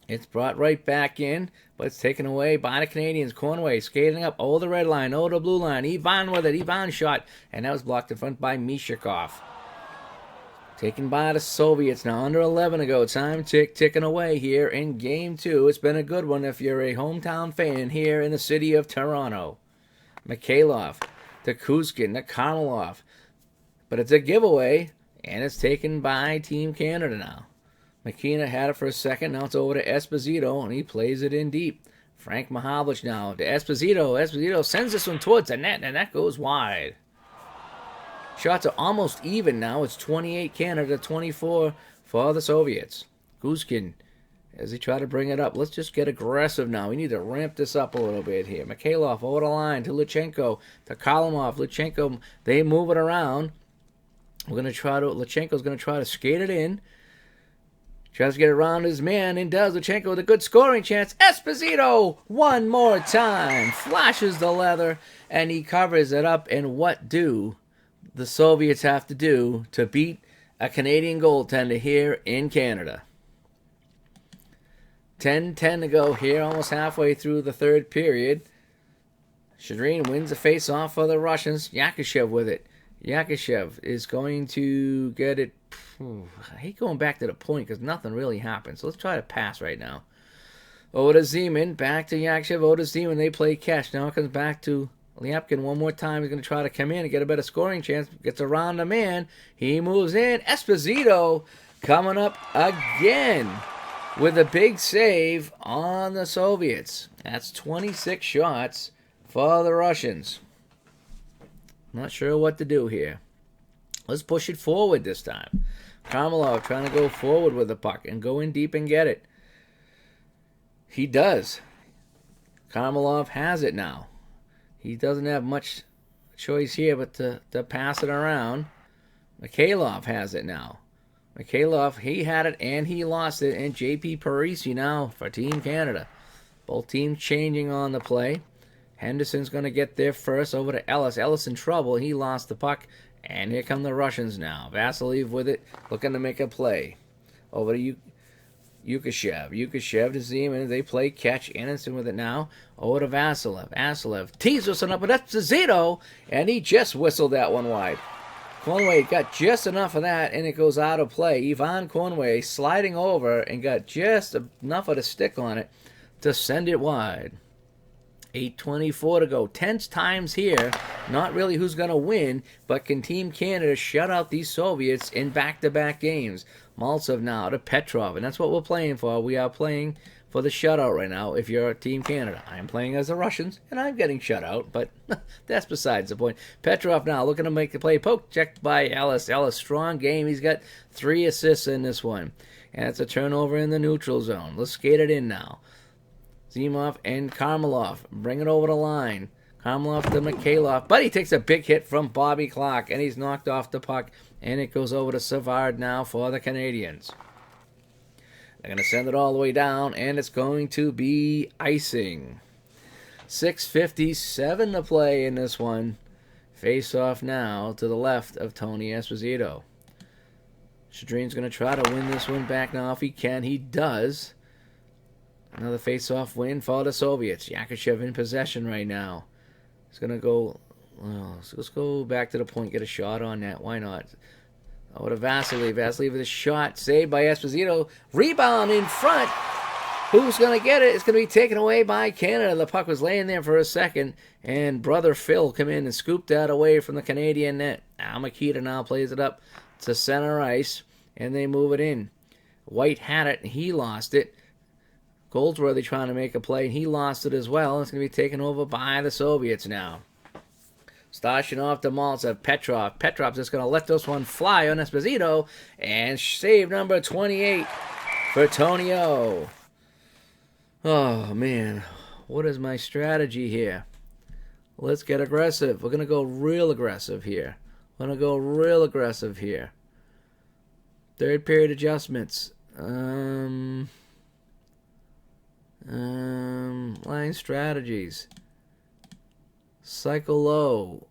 Speaker 1: It's brought right back in, but it's taken away by the Canadians. Conway skating up over the red line, over the blue line. Ivan with it. Ivan shot, and that was blocked in front by Mishakov. Taken by the Soviets now. Under 11 to go. Time ticking away here in Game 2. It's been a good one if you're a hometown fan here in the city of Toronto. Mikhailov to Kuzkin to Karmelov. But it's a giveaway, and it's taken by Team Canada now. McKenna had it for a second. Now it's over to Esposito, and he plays it in deep. Frank Mahavlich now to Esposito. Esposito sends this one towards the net, and that goes wide. Shots are almost even now. It's 28 Canada, 24 for the Soviets. Kuzkin, as he try to bring it up. Let's just get aggressive now. We need to ramp this up a little bit here. Mikhailov over the line to Luchenko, to Kalimov. Luchenko, they move it around. Luchenko's going to try to skate it in. Tries to get around his man, and does. Luchenko with a good scoring chance. Esposito, one more time, flashes the leather, and he covers it up. And what do the Soviets have to do to beat a Canadian goaltender here in Canada? 10-10 to go here, almost halfway through the third period. Shadreen wins the face-off for the Russians. Yakushev with it. Yakushev is going to get it. I hate going back to the point because nothing really happens. So let's try to pass right now. Over to Zeman. Back to Yakushev. Over to Zeman. They play catch. Now it comes back to Liapkin one more time. He's going to try to come in and get a better scoring chance. Gets around the man. He moves in. Esposito coming up again with a big save on the Soviets. That's 26 shots for the Russians. Not sure what to do here. Let's push it forward this time. Karmelov trying to go forward with the puck and go in deep and get it. He does. Karmelov has it now. He doesn't have much choice here but to pass it around. Mikhailov has it now. Mikhailov, he had it and he lost it. And J.P. Parisi now for Team Canada. Both teams changing on the play. Henderson's going to get there first over to Ellis. Ellis in trouble. He lost the puck. And here come the Russians now. Vasiliev with it, looking to make a play. Over to Yukashev. Yukashev to Zeman. They play catch. Anderson with it now. Over to Vasilev. Vasilev tees this one up with Esposito. And he just whistled that one wide. Conway got just enough of that, and it goes out of play. Yvonne Conway sliding over and got just enough of the stick on it to send it wide. 8:24 to go. Tense times here. Not really who's going to win, but can Team Canada shut out these Soviets in back-to-back games? Maltsev now to Petrov, and that's what we're playing for. We are playing for the shutout right now if you're Team Canada. I am playing as the Russians, and I'm getting shut out, but that's besides the point. Petrov now looking to make the play. Poke checked by Ellis. Ellis, strong game. He's got 3 assists in this one. And it's a turnover in the neutral zone. Let's skate it in now. Zimov and Karmelov bring it over the line. Karmelov to Mikhailov, but he takes a big hit from Bobby Clark, and he's knocked off the puck, and it goes over to Savard now for the Canadians. They're going to send it all the way down, and it's going to be icing. 6:57 to play in this one. Face off now to the left of Tony Esposito. Shadrin's going to try to win this one back now if he can. He does. Another face-off win for the Soviets. Yakushev in possession right now. He's going to go... Well, so let's go back to the point, get a shot on that. Why not? Oh, to Vasiliev. Vasiliev with a shot. Saved by Esposito. Rebound in front. Who's going to get it? It's going to be taken away by Canada. The puck was laying there for a second, and brother Phil come in and scooped that away from the Canadian net. Al Makita now plays it up to center ice, and they move it in. White had it, and he lost it. Goldsworthy trying to make a play, and he lost it as well. It's going to be taken over by the Soviets now. Stashinov to Maltsev. Petrov. Petrov's just going to let this one fly on Esposito, and save number 28 for Tonio. Oh, man. What is my strategy here? Let's get aggressive. We're going to go real aggressive here. Third period adjustments. Line strategies. Cycle low.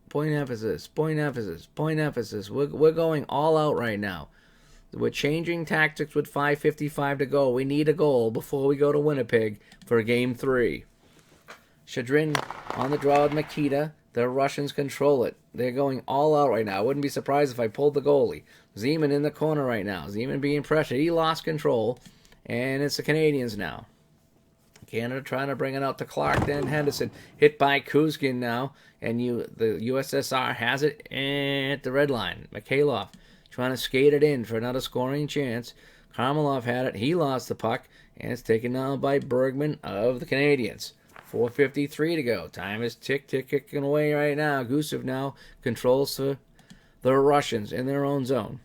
Speaker 1: Point emphasis. We're going all out right now. We're changing tactics with 5:55 to go. We need a goal before we go to Winnipeg for Game 3. Shadrin on the draw with Makita. The Russians control it. They're going all out right now. I wouldn't be surprised if I pulled the goalie. Zeman in the corner right now. Zeman being pressured. He lost control. And it's the Canadians now. Canada trying to bring it out to Clark. Then Henderson hit by Kuzkin now. And the USSR has it at the red line. Mikhailov trying to skate it in for another scoring chance. Karmelov had it. He lost the puck. And it's taken now by Bergman of the Canadians. 4:53 to go. Time is ticking away right now. Gusev now controls the Russians in their own zone.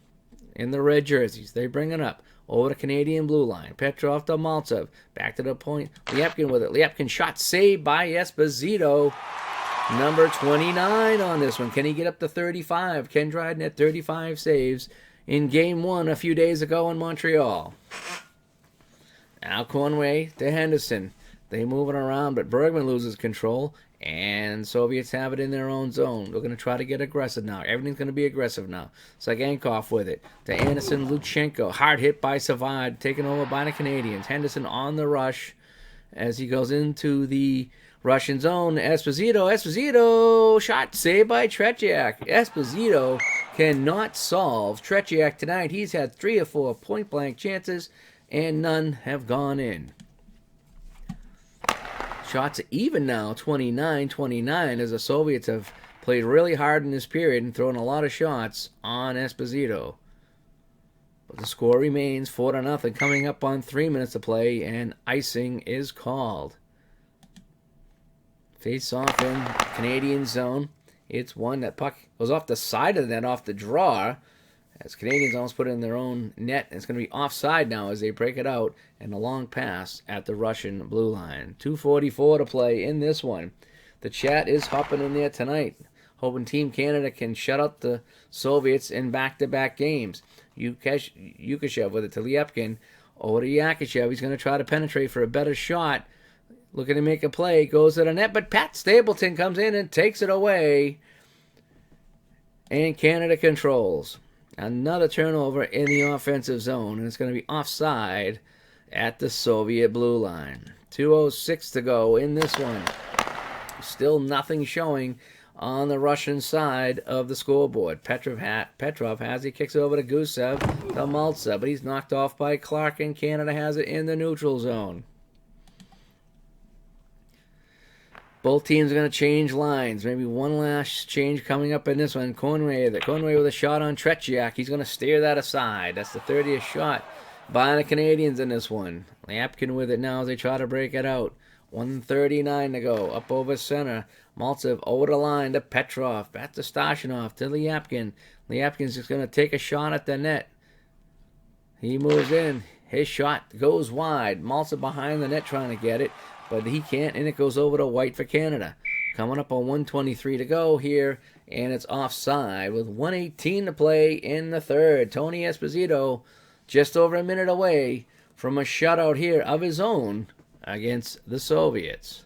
Speaker 1: In the red jerseys. They bring it up. Over the Canadian blue line. Petrov to Maltsev. Back to the point. Liepkin with it. Liepkin shot saved by Esposito. Number 29 on this one. Can he get up to 35? Ken Dryden at 35 saves in Game 1 a few days ago in Montreal. Now Conway to Henderson. They move it around, but Bergman loses control, and Soviets have it in their own zone. They're going to try to get aggressive now. Everything's going to be aggressive now. Sagankov with it. To Anderson, Luchenko. Hard hit by Savard, taken over by the Canadians. Henderson on the rush as he goes into the Russian zone. Esposito. Shot saved by Tretiak. Esposito cannot solve Tretiak tonight. He's had 3 or 4 point-blank chances, and none have gone in. Shots even now, 29-29, as the Soviets have played really hard in this period and thrown a lot of shots on Esposito. But the score remains 4-0, coming up on 3 minutes to play, and icing is called. Face off in Canadian zone. It's one that puck goes off the side of the net, off the draw, as Canadians almost put it in their own net. It's going to be offside now as they break it out, and a long pass at the Russian blue line. 2:44 to play in this one. The chat is hopping in there tonight, hoping Team Canada can shut out the Soviets in back-to-back games. Yukashev with it to Liepkin. Over to Yakushev. He's going to try to penetrate for a better shot. looking to make a play, goes to the net, but Pat Stapleton comes in and takes it away. And Canada controls. Another turnover in the offensive zone, and it's going to be offside at the Soviet blue line. 2:06 to go in this one. Still nothing showing on the Russian side of the scoreboard. Petrov has it, kicks over to Gusev, to Maltsev, but he's knocked off by Clark, and Canada has it in the neutral zone. Both teams are going to change lines. Maybe one last change coming up in this one. Conway with a shot on Tretiak. He's going to steer that aside. That's the 30th shot by the Canadians in this one. Lyapkin with it now as they try to break it out. 1:39 to go. Up over center. Maltsev over the line to Petrov. Back to Stashinov to Lyapkin. Lyapkin's just going to take a shot at the net. He moves in. His shot goes wide. Maltsev behind the net trying to get it, but he can't, and it goes over to White for Canada. Coming up on 1:23 to go here, and it's offside with 1:18 to play in the third. Tony Esposito just over a minute away from a shutout here of his own against the Soviets.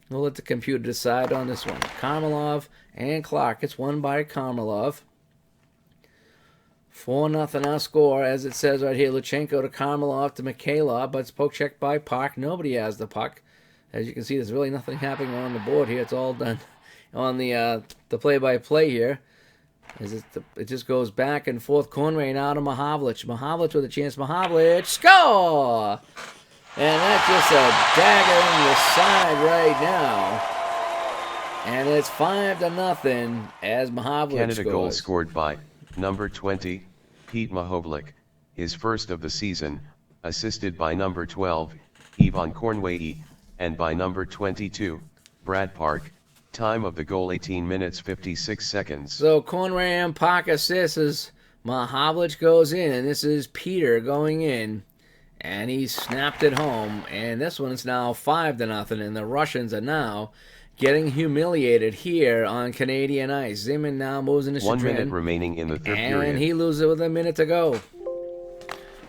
Speaker 1: We'll let the computer decide on this one. Karmelov and Clark. It's won by Karmelov. 4-0 our score, as it says right here. Luchenko to Karmelov to Mikhailov, but it's poke checked by Park. Nobody has the puck. As you can see, there's really nothing happening on the board here. It's all done on the play-by-play here. As it just goes back and forth. Conway now to Mahavlich. Mahavlich with a chance. Mahavlich, score! And that's just a dagger in the side right now. And it's 5-0 as Mahavlich
Speaker 2: Canada
Speaker 1: scores.
Speaker 2: Goal scored by number 20, Pete Mahovlich, his first of the season, assisted by number 12, Ivan Kornway, and by number 22, Brad Park. Time of the goal 18 minutes 56 seconds.
Speaker 1: So Conway and Park assists as Mahavlich goes in, and this is Peter going in. And he snapped it home, and this one is now 5-0, and the Russians are now getting humiliated here on Canadian ice. Zimin now moves into
Speaker 2: 1 minute remaining in the third period.
Speaker 1: And he loses it with a minute to go.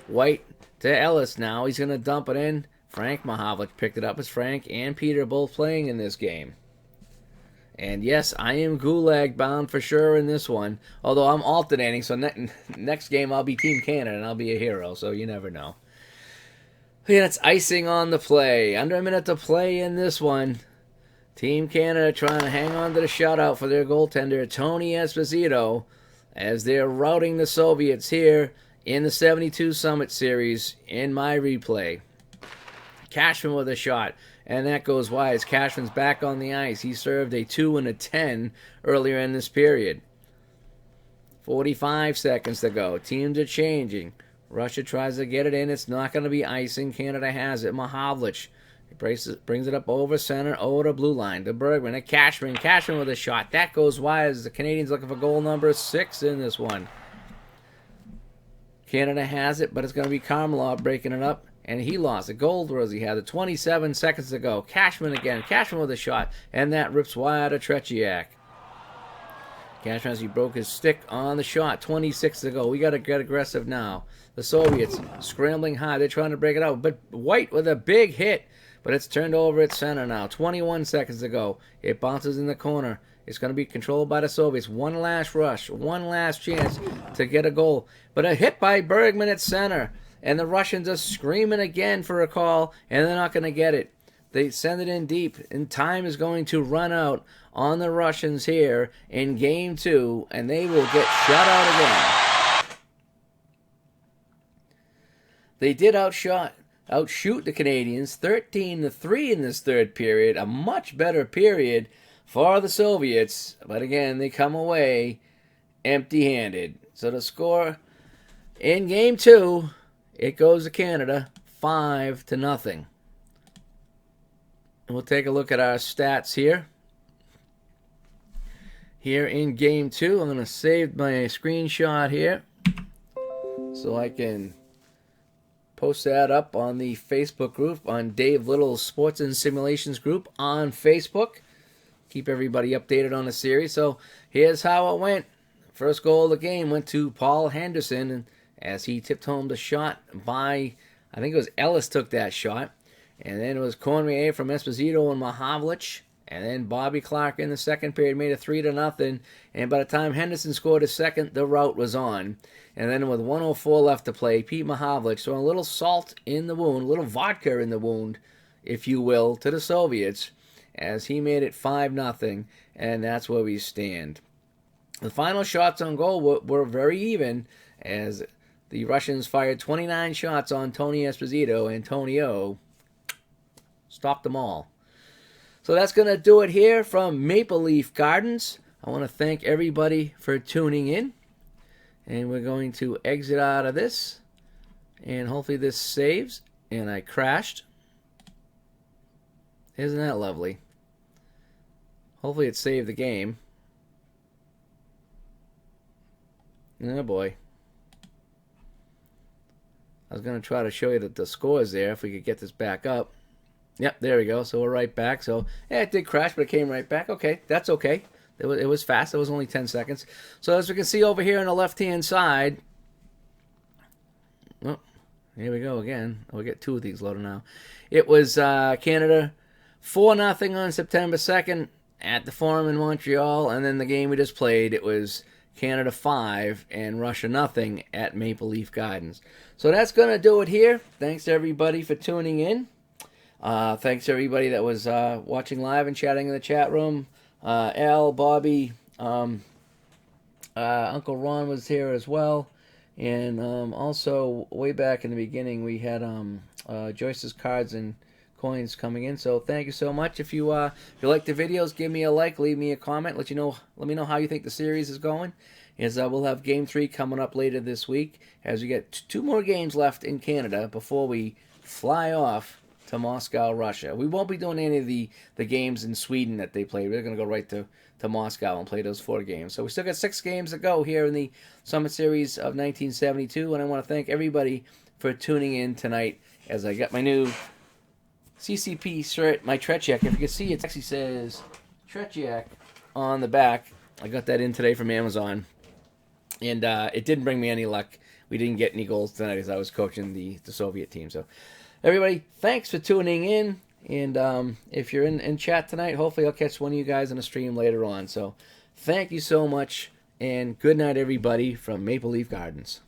Speaker 1: White to Ellis now. He's going to dump it in. Frank Mahavlich picked it up as Frank and Peter both playing in this game. And yes, I am Gulag bound for sure in this one. Although I'm alternating, so next game I'll be Team Canada and I'll be a hero, so you never know. Yeah, that's icing on the play. Under a minute to play in this one. Team Canada trying to hang on to the shutout for their goaltender, Tony Esposito, as they're routing the Soviets here in the 72 Summit Series in my replay. Cashman with a shot, and that goes wide as Cashman's back on the ice. He served a 2 and a 10 earlier in this period. 45 seconds to go. Teams are changing. Russia tries to get it in. It's not going to be icing. Canada has it. Mahavlich brings it up over center, over the blue line to Bergman and Cashman. Cashman with a shot. That goes wide as the Canadians looking for goal number 6 in this one. Canada has it, but it's going to be Karmelov breaking it up, and he lost it. Goldrosy had it. 27 seconds to go. Cashman again. Cashman with a shot, and that rips wide to Tretiak. Cashman, as he broke his stick on the shot. 26 to go. We got to get aggressive now. The Soviets scrambling high. They're trying to break it out, but White with a big hit. But it's turned over at center now. 21 seconds to go. It bounces in the corner. It's going to be controlled by the Soviets. One last rush. One last chance to get a goal. But a hit by Bergman at center. And the Russians are screaming again for a call. And they're not going to get it. They send it in deep. And time is going to run out on the Russians here in Game 2. And they will get shut out again. They did outshoot the Canadians 13-3 in this third period. A much better period for the Soviets. But again, they come away empty-handed. So the score in Game 2, it goes to Canada 5-0. And we'll take a look at our stats here. Here in Game 2, I'm going to save my screenshot here so I can post that up on the Facebook group, on Dave Little's Sports and Simulations group on Facebook. Keep everybody updated on the series. So here's how it went. First goal of the game went to Paul Henderson as he tipped home the shot by, I think it was Ellis took that shot. And then it was Cormier from Esposito and Mahavlich. And then Bobby Clark in the second period made it 3-0. And by the time Henderson scored his second, the rout was on. And then with 1:04 left to play, Pete Mahavlich throwing a little salt in the wound, a little vodka in the wound, if you will, to the Soviets, as he made it 5-0. And that's where we stand. The final shots on goal were very even, as the Russians fired 29 shots on Tony Esposito, and Tonio stopped them all. So that's going to do it here from Maple Leaf Gardens. I want to thank everybody for tuning in. And we're going to exit out of this. And hopefully this saves. And I crashed. Isn't that lovely? Hopefully it saved the game. Oh boy. I was going to try to show you the scores there if we could get this back up. Yep, there we go. So we're right back. So, yeah, it did crash, but it came right back. Okay, that's okay. It was fast. It was only 10 seconds. So as we can see over here on the left-hand side, oh, here we go again. We'll get two of these loaded now. It was Canada 4-0 on September 2nd at the Forum in Montreal, and then the game we just played, it was Canada 5 and Russia 0 at Maple Leaf Gardens. So that's going to do it here. Thanks to everybody for tuning in. Thanks to everybody that was watching live and chatting in the chat room. Al, Bobby, Uncle Ron was here as well. And also, way back in the beginning, we had Joyce's cards and coins coming in. So thank you so much. If you like the videos, give me a like, leave me a comment, let me know how you think the series is going. As we'll have Game 3 coming up later this week, as we get two more games left in Canada before we fly off to Moscow, Russia. We won't be doing any of the games in Sweden that they played. We're going to go right to Moscow and play those 4 games. So we still got 6 games to go here in the Summit Series of 1972, and I want to thank everybody for tuning in tonight as I got my new CCP shirt, my Tretiak. If you can see, it actually says Tretiak on the back. I got that in today from Amazon, and it didn't bring me any luck. We didn't get any goals tonight as I was coaching the Soviet team. So everybody, thanks for tuning in. And if you're in chat tonight, hopefully I'll catch one of you guys on a stream later on. So thank you so much, and good night, everybody, from Maple Leaf Gardens.